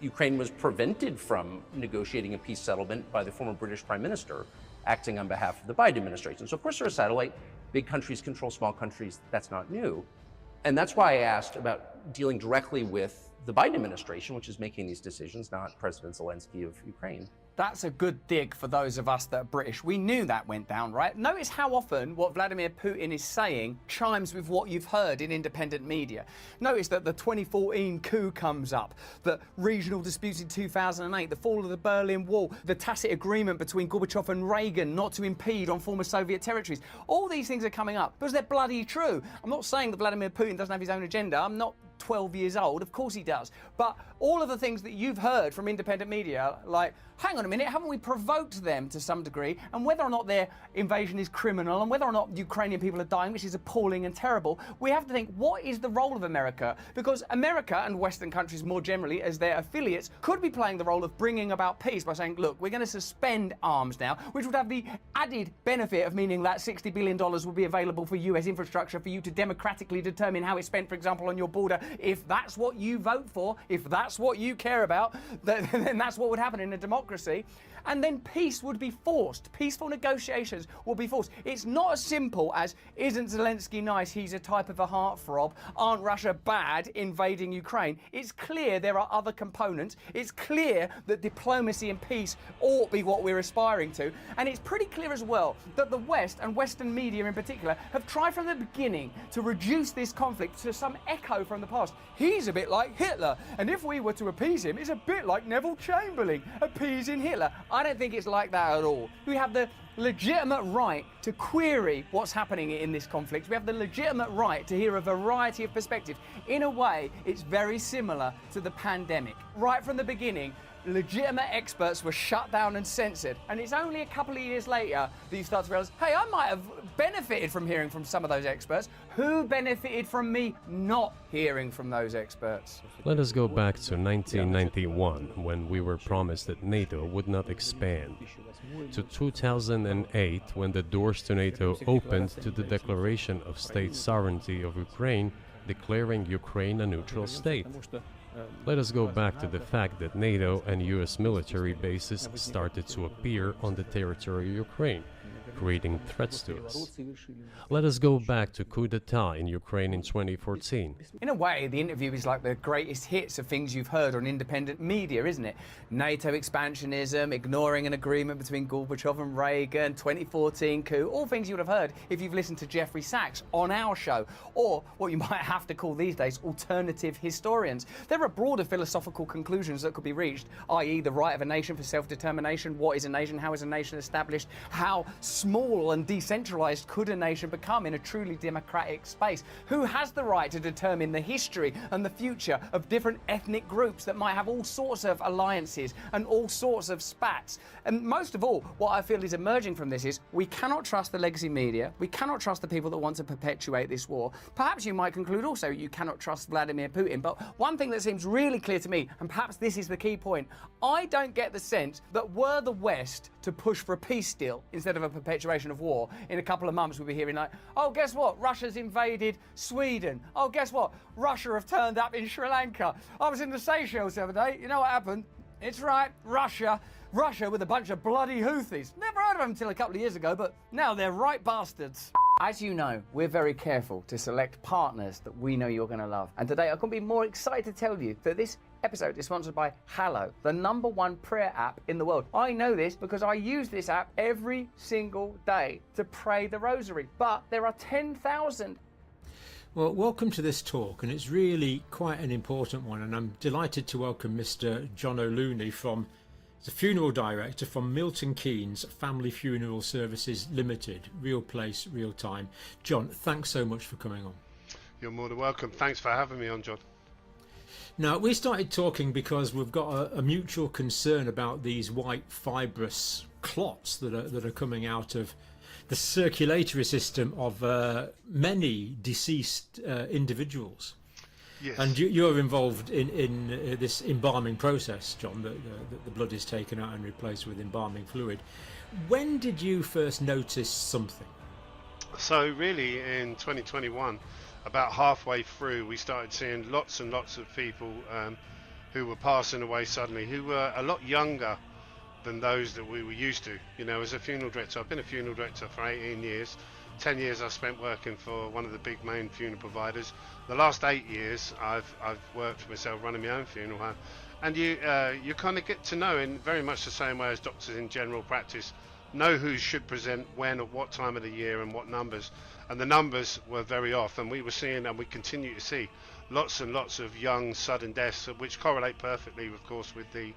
Ukraine was prevented from negotiating a peace settlement by the former British Prime Minister acting on behalf of the Biden administration. So of course they're a satellite. Big countries control small countries. That's not new. And that's why I asked about dealing directly with the Biden administration, which is making these decisions, not President Zelensky of Ukraine. That's a good dig for those of us that are British. We knew that went down, right? Notice how often what Vladimir Putin is saying chimes with what you've heard in independent media. Notice that the 2014 coup comes up, the regional disputes in 2008, the fall of the Berlin Wall, the tacit agreement between Gorbachev and Reagan not to impede on former Soviet territories. All these things are coming up because they're bloody true. I'm not saying that Vladimir Putin doesn't have his own agenda. I'm not 12 years old, of course he does. But all of the things that you've heard from independent media, like, hang on a minute, haven't we provoked them to some degree? And whether or not their invasion is criminal and whether or not Ukrainian people are dying, which is appalling and terrible, we have to think, what is the role of America? Because America and Western countries more generally, as their affiliates, could be playing the role of bringing about peace by saying, look, we're going to suspend arms now, which would have the added benefit of meaning that $60 billion will be available for US infrastructure for you to democratically determine how it's spent, for example, on your border. If that's what you vote for, if that's what you care about, then that's what would happen in a democracy. And then peace would be forced. Peaceful negotiations will be forced. It's not as simple as, isn't Zelensky nice? He's a type of a heartthrob. Aren't Russia bad invading Ukraine? It's clear there are other components. It's clear that diplomacy and peace ought to be what we're aspiring to. And it's pretty clear as well that the West, and Western media in particular, have tried from the beginning to reduce this conflict to some echo from the past. He's a bit like Hitler. And if we were to appease him, it's a bit like Neville Chamberlain appeasing Hitler. I don't think it's like that at all. We have the legitimate right to query what's happening in this conflict. We have the legitimate right to hear a variety of perspectives. In a way, it's very similar to the pandemic. Right from the beginning, legitimate experts were shut down and censored. And it's only a couple of years later that you start to realise, hey, I might have benefited from hearing from some of those experts. Who benefited from me not hearing from those experts? Let us go back to 1991, when we were promised that NATO would not expand, to 2008, when the doors to NATO opened to the declaration of state sovereignty of Ukraine, declaring Ukraine a neutral state. Let us go back to the fact that NATO and US military bases started to appear on the territory of Ukraine, creating threats to us. Let us go back to coup d'etat in Ukraine in 2014. In a way, the interview is like the greatest hits of things you've heard on independent media, isn't it? NATO expansionism, ignoring an agreement between Gorbachev and Reagan, 2014 coup, all things you would have heard if you've listened to Jeffrey Sachs on our show, or what you might have to call these days alternative historians. There are broader philosophical conclusions that could be reached, i.e. the right of a nation for self-determination, what is a nation, how is a nation established, how small and decentralized could a nation become in a truly democratic space? Who has the right to determine the history and the future of different ethnic groups that might have all sorts of alliances and all sorts of spats? And most of all, what I feel is emerging from this is we cannot trust the legacy media, we cannot trust the people that want to perpetuate this war. Perhaps you might conclude also you cannot trust Vladimir Putin, but one thing that seems really clear to me, and perhaps this is the key point, I don't get the sense that were the West to push for a peace deal instead of a perpetuation of war, in a couple of months we'll be hearing like, oh, guess what? Russia's invaded Sweden. Oh, guess what? Russia have turned up in Sri Lanka. I was in the Seychelles the other day. You know what happened? It's right, Russia with a bunch of bloody Houthis. Never heard of them until a couple of years ago, but now they're right bastards. As you know, we're very careful to select partners that we know you're going to love. And today I couldn't be more excited to tell you that this episode is sponsored by Hallow, the #1 prayer app in the world. I know this because I use this app every single day to pray the rosary. But there are 10,000. Well, welcome to this talk, and it's really quite an important one, and I'm delighted to welcome Mr. John O'Looney the funeral director from Milton Keynes Family Funeral Services Limited. Real place, real time. John, thanks so much for coming on. You're more than welcome. Thanks for having me on, John. Now, we started talking because we've got a mutual concern about these white fibrous clots that are coming out of the circulatory system of many deceased individuals. Yes. And you're involved in this embalming process, John, that the blood is taken out and replaced with embalming fluid. When did you first notice something? So really in 2021, about halfway through, we started seeing lots and lots of people who were passing away suddenly, who were a lot younger than those that we were used to. You know, as a funeral director, I've been a funeral director for 18 years. 10 years I spent working for one of the big main funeral providers. The last 8 years I've worked for myself, running my own funeral home. And you kind of get to know, in very much the same way as doctors in general practice, know who should present when at what time of the year and what numbers. And the numbers were very off, and we were seeing, and we continue to see, lots and lots of young sudden deaths, which correlate perfectly, of course, with the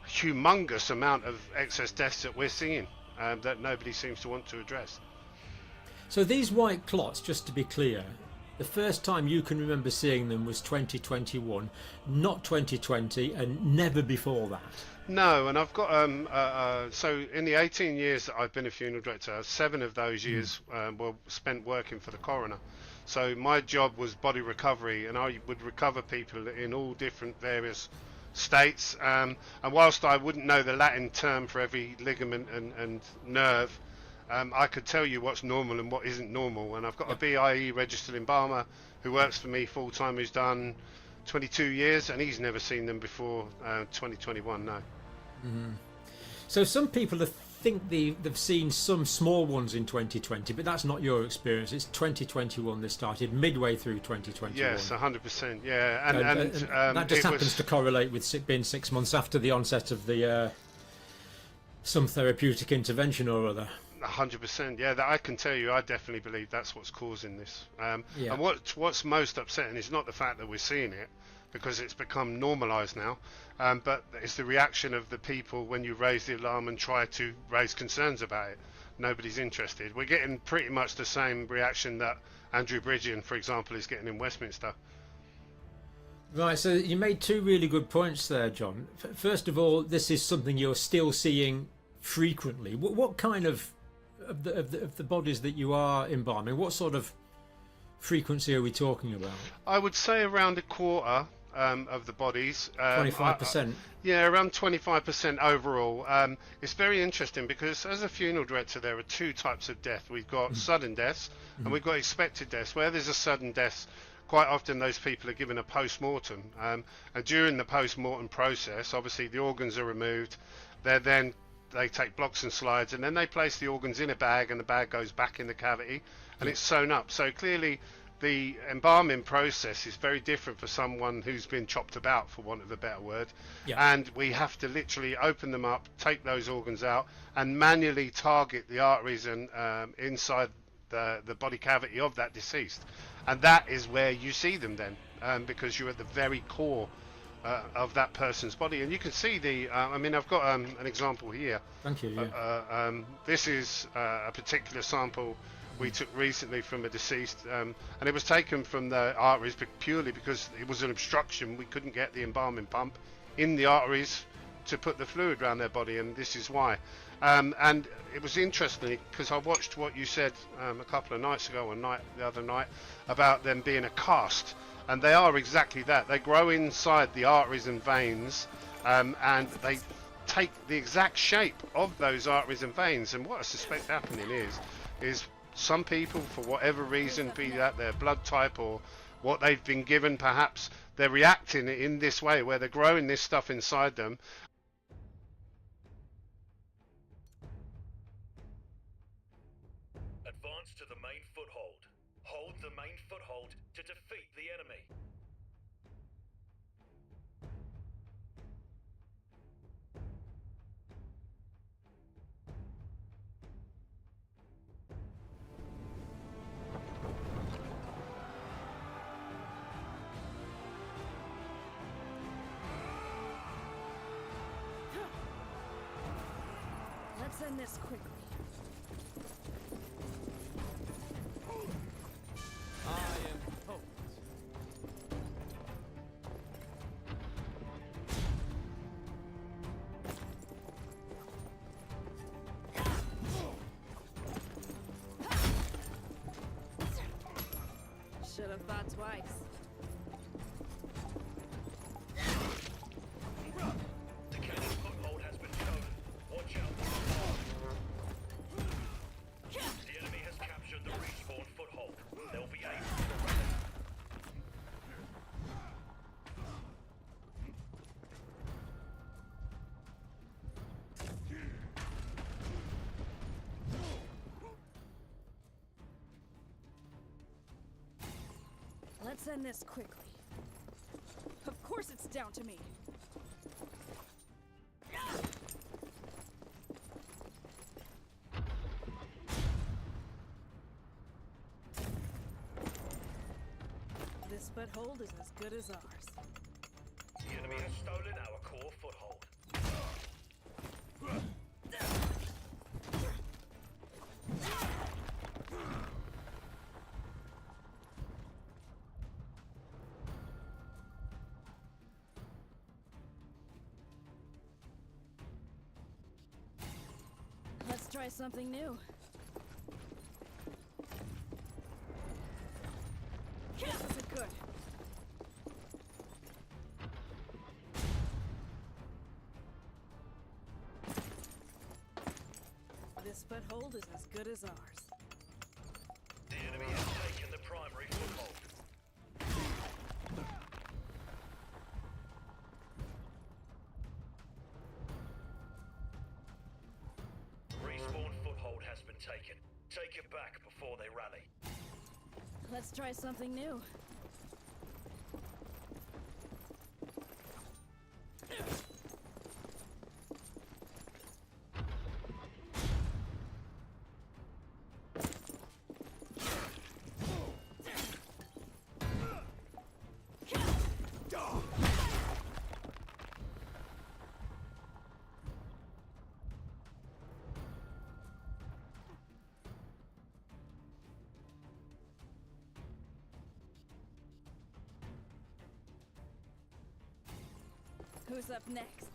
humongous amount of excess deaths that we're seeing that nobody seems to want to address. So these white clots, just to be clear, the first time you can remember seeing them was 2021, not 2020, and never before that. No, and I've got so in the 18 years that I've been a funeral director, 7 of those years were spent working for the coroner. So my job was body recovery, and I would recover people in all different various states. And whilst I wouldn't know the Latin term for every ligament and nerve, I could tell you what's normal and what isn't normal. And I've got a BIE registered embalmer who works for me full time, who's done 22 years, and he's never seen them before 2021. No. Mm-hmm. So some people think they've seen some small ones in 2020, but that's not your experience. It's 2021 they started, midway through 2021. Yes, 100%. Yeah, and that just happens to correlate with being 6 months after the onset of the some therapeutic intervention or other. 100%. Yeah, that I can tell you. I definitely believe that's what's causing this. And what's most upsetting is not the fact that we're seeing it, because it's become normalised now, but it's the reaction of the people when you raise the alarm and try to raise concerns about it. Nobody's interested. We're getting pretty much the same reaction that Andrew Bridgen, for example, is getting in Westminster. Right, so you made 2 really good points there, John. First of all, this is something you're still seeing frequently. What kind of the bodies that you are embalming, what sort of frequency are we talking about? I would say around a quarter of the bodies. 25%? Yeah, around 25% overall. It's very interesting because as a funeral director there are 2 types of death. We've got sudden deaths and we've got expected deaths. Where there's a sudden death, quite often those people are given a post-mortem. And during the post-mortem process, obviously the organs are removed. They take blocks and slides, and then they place the organs in a bag, and the bag goes back in the cavity, and it's sewn up. So clearly the embalming process is very different for someone who's been chopped about, for want of a better word. And we have to literally open them up, take those organs out, and manually target the arteries and inside the body cavity of that deceased. And that is where you see them then, because you're at the very core of that person's body. And you can see the. I mean, I've got an example here. Thank you. Yeah. This is a particular sample we took recently from a deceased, and it was taken from the arteries purely because it was an obstruction. We couldn't get the embalming pump in the arteries to put the fluid around their body, and this is why. And it was interesting because I watched what you said a couple of nights ago, or the other night, about them being a cast, and they are exactly that. They grow inside the arteries and veins, and they take the exact shape of those arteries and veins. And what I suspect happening is some people, for whatever reason, be that their blood type or what they've been given, perhaps they're reacting in this way where they're growing this stuff inside them. Advance to the main foothold. Hold the main foothold to defeat the enemy. Let's end this quickly. I am hope. Should have thought twice. The cannon foothold has been stolen. Watch out. The enemy has captured the respawn foothold. They'll be able to rally. Let's end this quickly. Of course it's down to me. This foothold is as good as ours. The enemy has stolen our core foothold. Let's try something new. This isn't good. This foothold is as good as ours. The enemy has taken the primary foothold. Respawn foothold has been taken. Take it back before they rally. Let's try something new. Who's up next?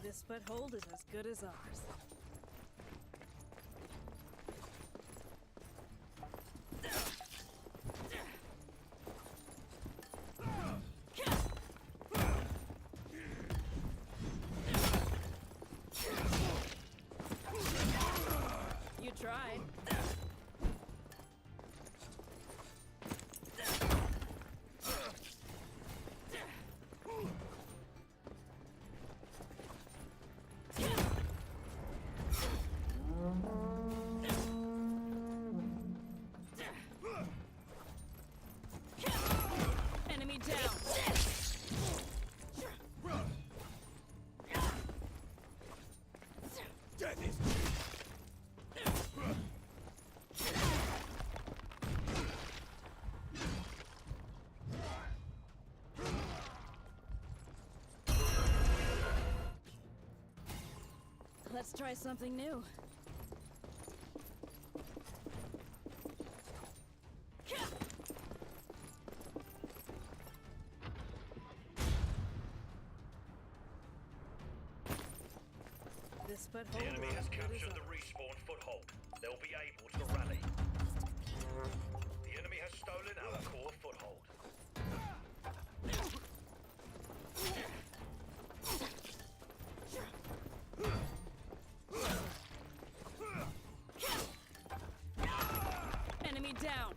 This foothold is as good as ours. You tried. Let's try something new. This foothold. The enemy has captured the respawn foothold. They'll be able to rally. The enemy has stolen our core foothold. Enemy down.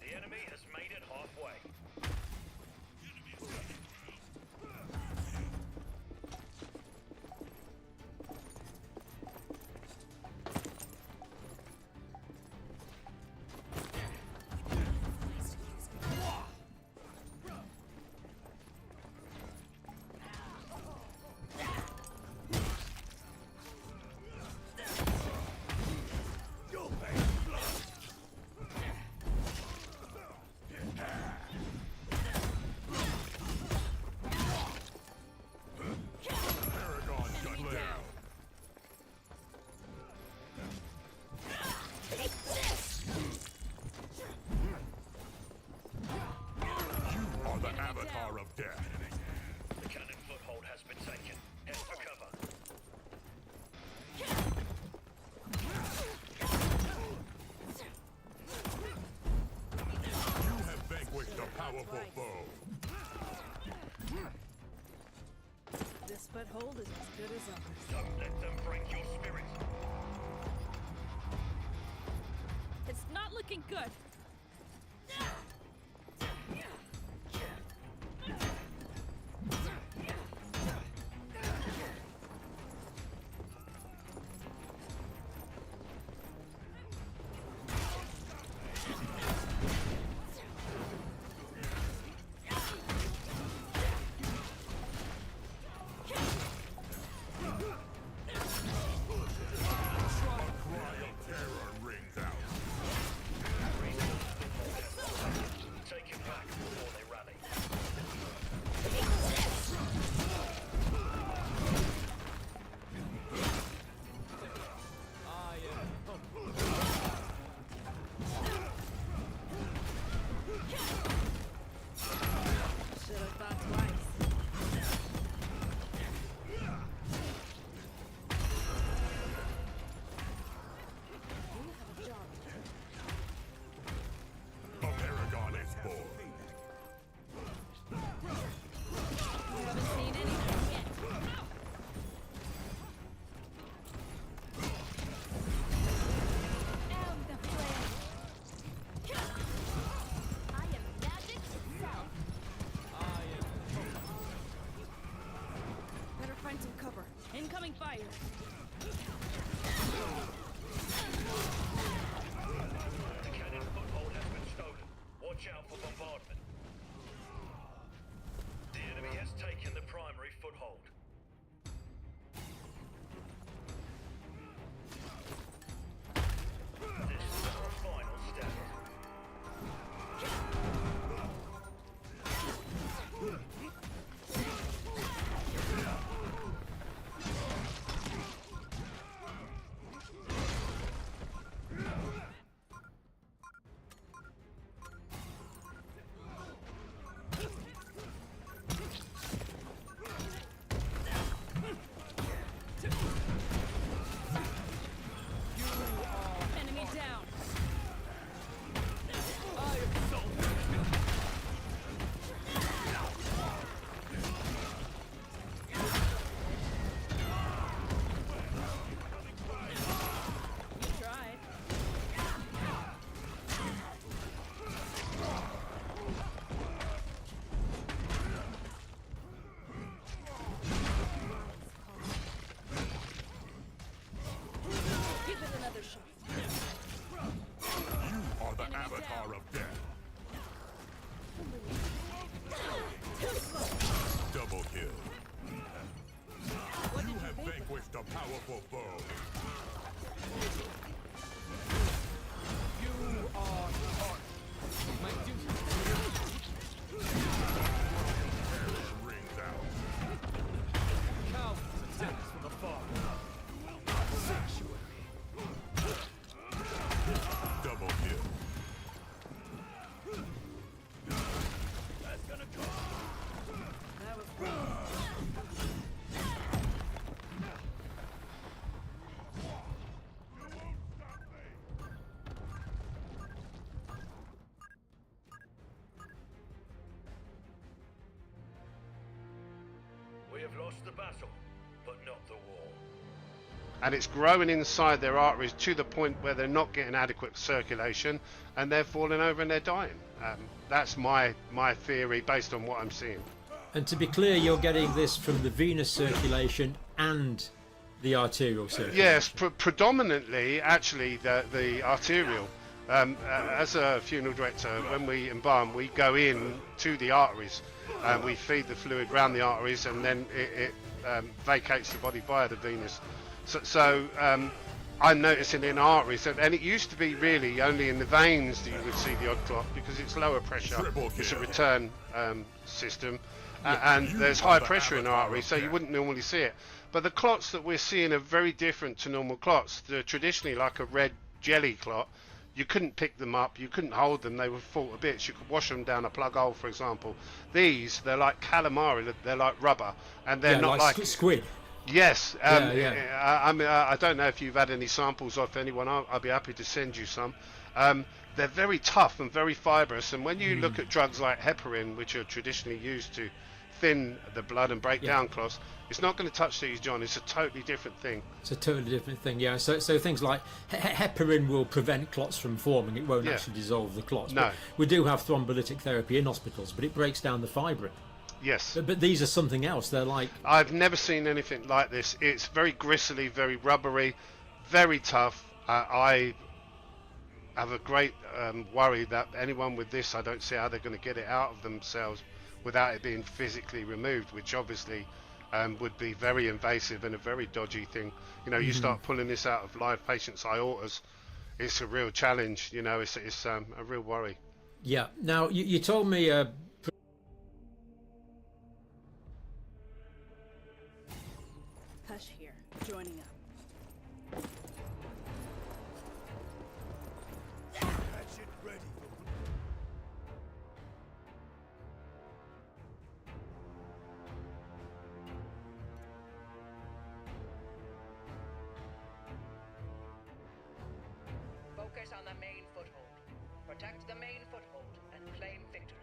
The enemy has made it halfway. The cannon foothold has been taken. Head for cover. You have vanquished a powerful foe. This foothold is as good as ours. Don't let them break your spirit. It's not looking good. Incoming fire! The cannon foothold has been stolen. Watch out for bombardment. The enemy has taken the primary foothold. This is our final stand. Enemy down! Give it another shot. You are the avatar of death. Double kill. You have vanquished a powerful foe. You are hard. My duty. Rings out. lost the battle, but not the war. And it's growing inside their arteries to the point where they're not getting adequate circulation, and they're falling over and they're dying. That's my theory based on what I'm seeing. And to be clear, you're getting this from the venous circulation and the arterial circulation. Yes, predominantly, actually, the arterial. As a funeral director, when we embalm, we go in to the arteries, and we feed the fluid around the arteries, and then it vacates the body via the venous. So I'm noticing in arteries, and it used to be really only in the veins that you would see the odd clot because it's lower pressure. It's a return system, and there's high pressure in arteries, so you wouldn't normally see it. But the clots that we're seeing are very different to normal clots. They're traditionally like a red jelly clot. You couldn't pick them up, you couldn't hold them, they would fall to bits. You could wash them down a plug hole, for example. These, they're like calamari, they're like rubber, and they're not like squid. Yes, yeah. I don't know if you've had any samples off anyone. I'll be happy to send you some. They're very tough and very fibrous, and when you look at drugs like heparin, which are traditionally used to thin the blood and break down clots, it's not going to touch these, John. It's a totally different thing. It's a totally different thing, yeah. So things like heparin will prevent clots from forming. It won't actually dissolve the clots. No. But we do have thrombolytic therapy in hospitals, but it breaks down the fibrin. Yes. But these are something else. They're like... I've never seen anything like this. It's very gristly, very rubbery, very tough. I have a great worry that anyone with this, I don't see how they're going to get it out of themselves without it being physically removed, which obviously would be very invasive and a very dodgy thing. You know, you start pulling this out of live patients' aortas, it's a real challenge. You know, it's a real worry. Yeah. Now, you told me... Hush here, joining up. Hatchet ready. Focus on the main foothold. Protect the main foothold and claim victory.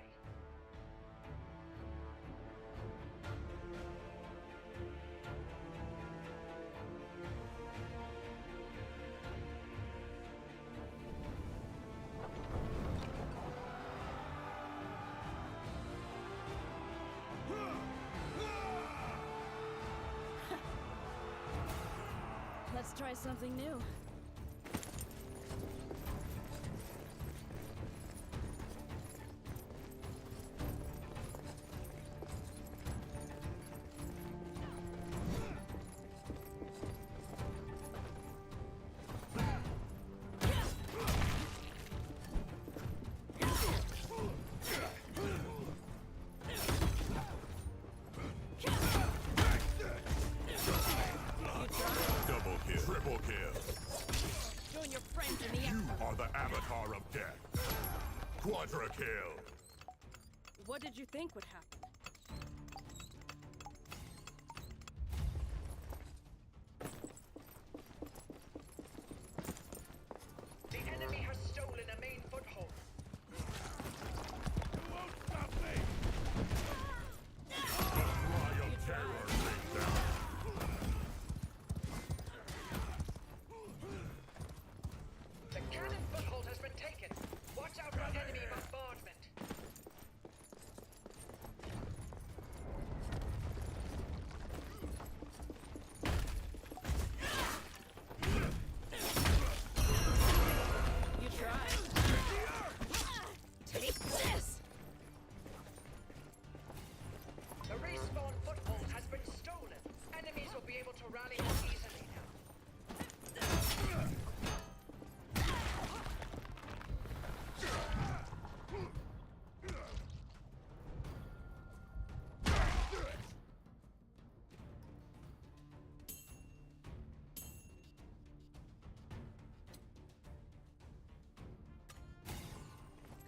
Let's try something new. Double kill. Triple kill. Join your friends in the You are the avatar of death. Quadra kill. What did you think would happen? The enemy has stolen a main foothold. You won't stop me. The cry of terror rings out. The cannon foothold has been taken. Watch out for enemy bombardment. You tried. Take this! The respawn foothold has been stolen. Enemies will be able to rally more easily now.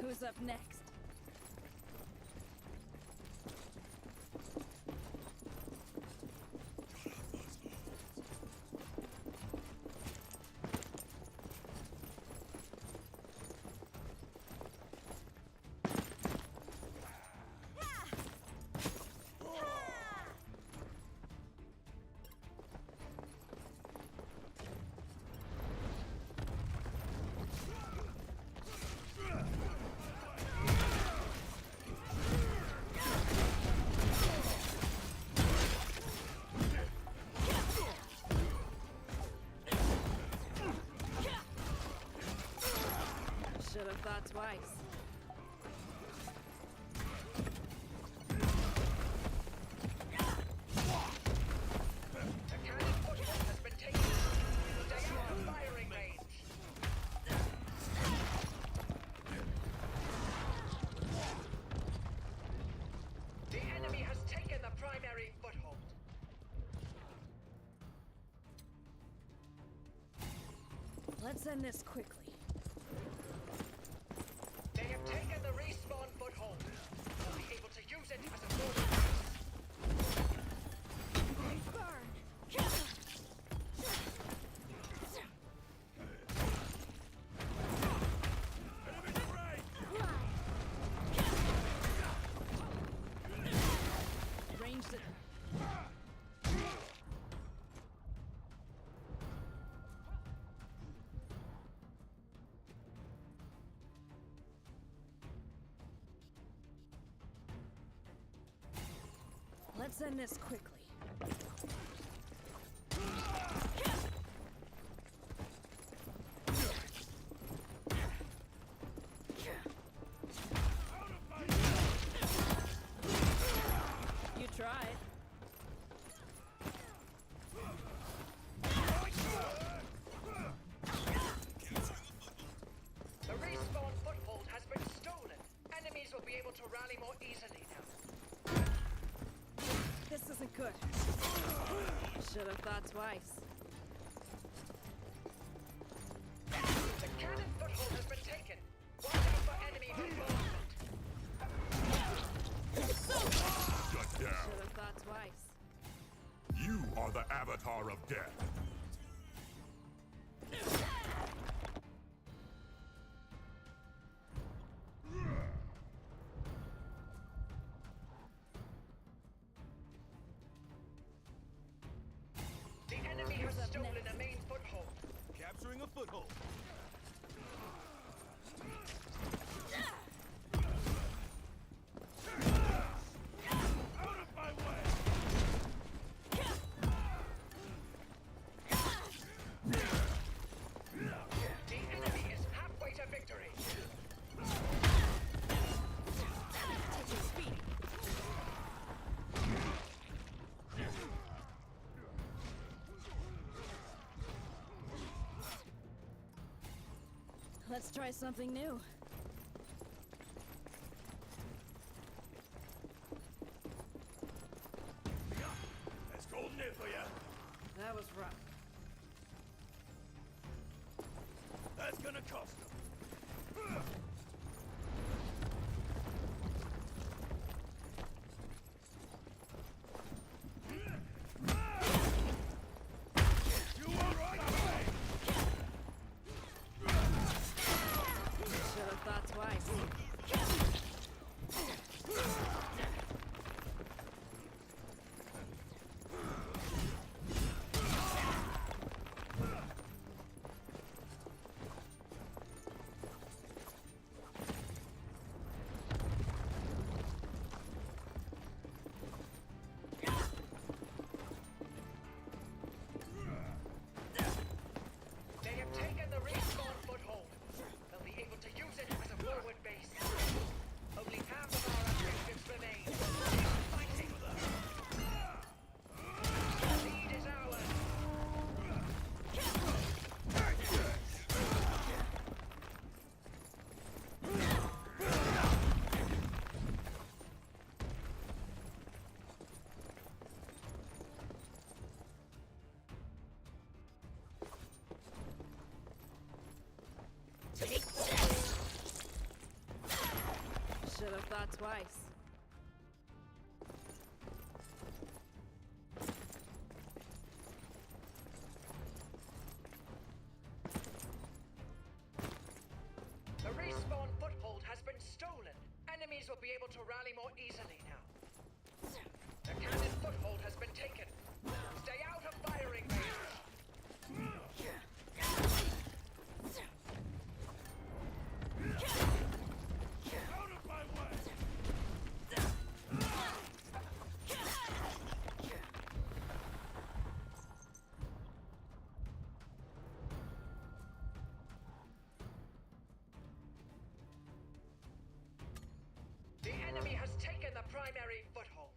Who's up next? thought twice. The cannon foothold has been taken. Stay out of firing range. The enemy has taken the primary foothold. Let's end this quickly. They have taken the respawn foothold. They'll be able to use it as a forward Ranged it. Let's end this quickly. You tried. The respawn foothold has been stolen. Enemies will be able to rally more easily now. This isn't good. Should have thought twice. The cannon foothold has been taken. Watch out for enemy bombardment. Shut Should down. have thought twice. You are the avatar of death. The enemy has stolen a main foothold. Capturing a foothold. Out of my way! The enemy is halfway to victory. Let's try something new. That's golden it for ya. That was rough. That's gonna cost them. You won't run away! Should have thought twice. They have taken the respawn foothold. They'll be able to use it as a forward base. Only half of our objectives remain. Keep fighting. The lead is ours. Should have thought twice. The respawn foothold has been stolen. Enemies will be able to rally more easily now. The cannon foothold has been taken. Stay out of firing range. Out of my way! primary foothold.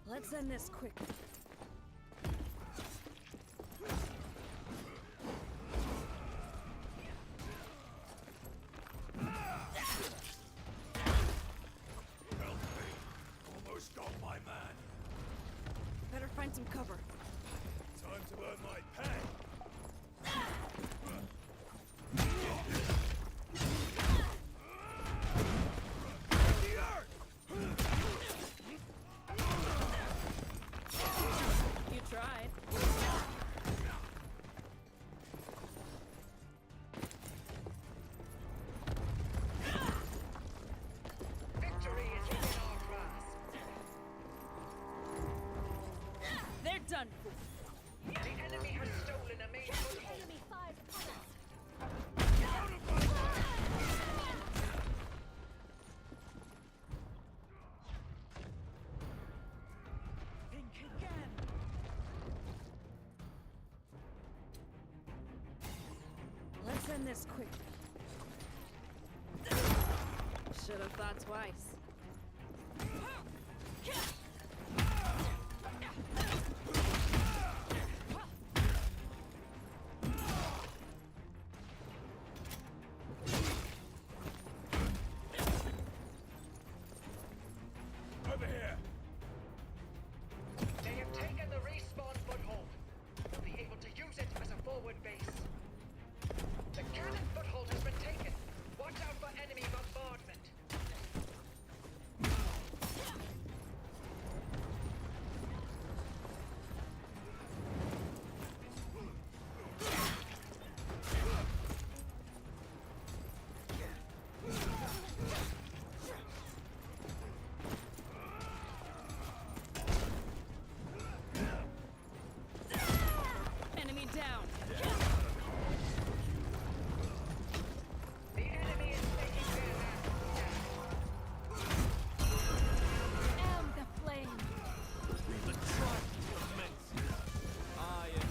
Let's end this quickly. Almost got my man. Better find some cover. Time to earn my pay. You tried. Victory is within our grasp. They're done for. The enemy has stolen a main foothold. Enemy fires upon us. Think again. Let's end this quickly. Should have thought twice. Over here. They have taken the respawn foothold. They'll be able to use it as a forward base. The cannon foothold has been taken. Watch out for enemy bombardment. Enemy down. The enemy is taking their last Am the flame. The trust immense. I am.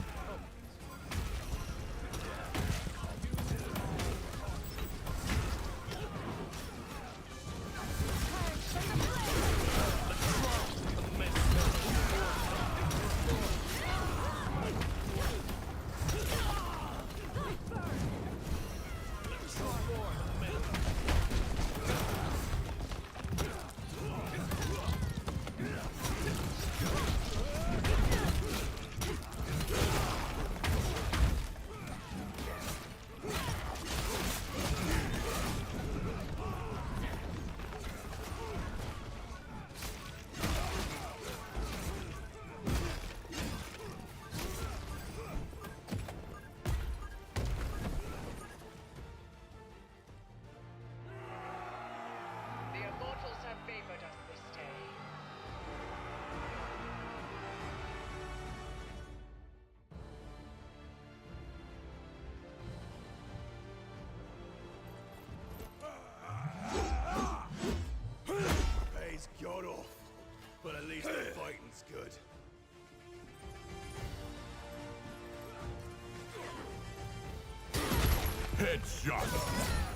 The immortals have favored us this day. Pay's god off, but at least the fighting's good. Headshot.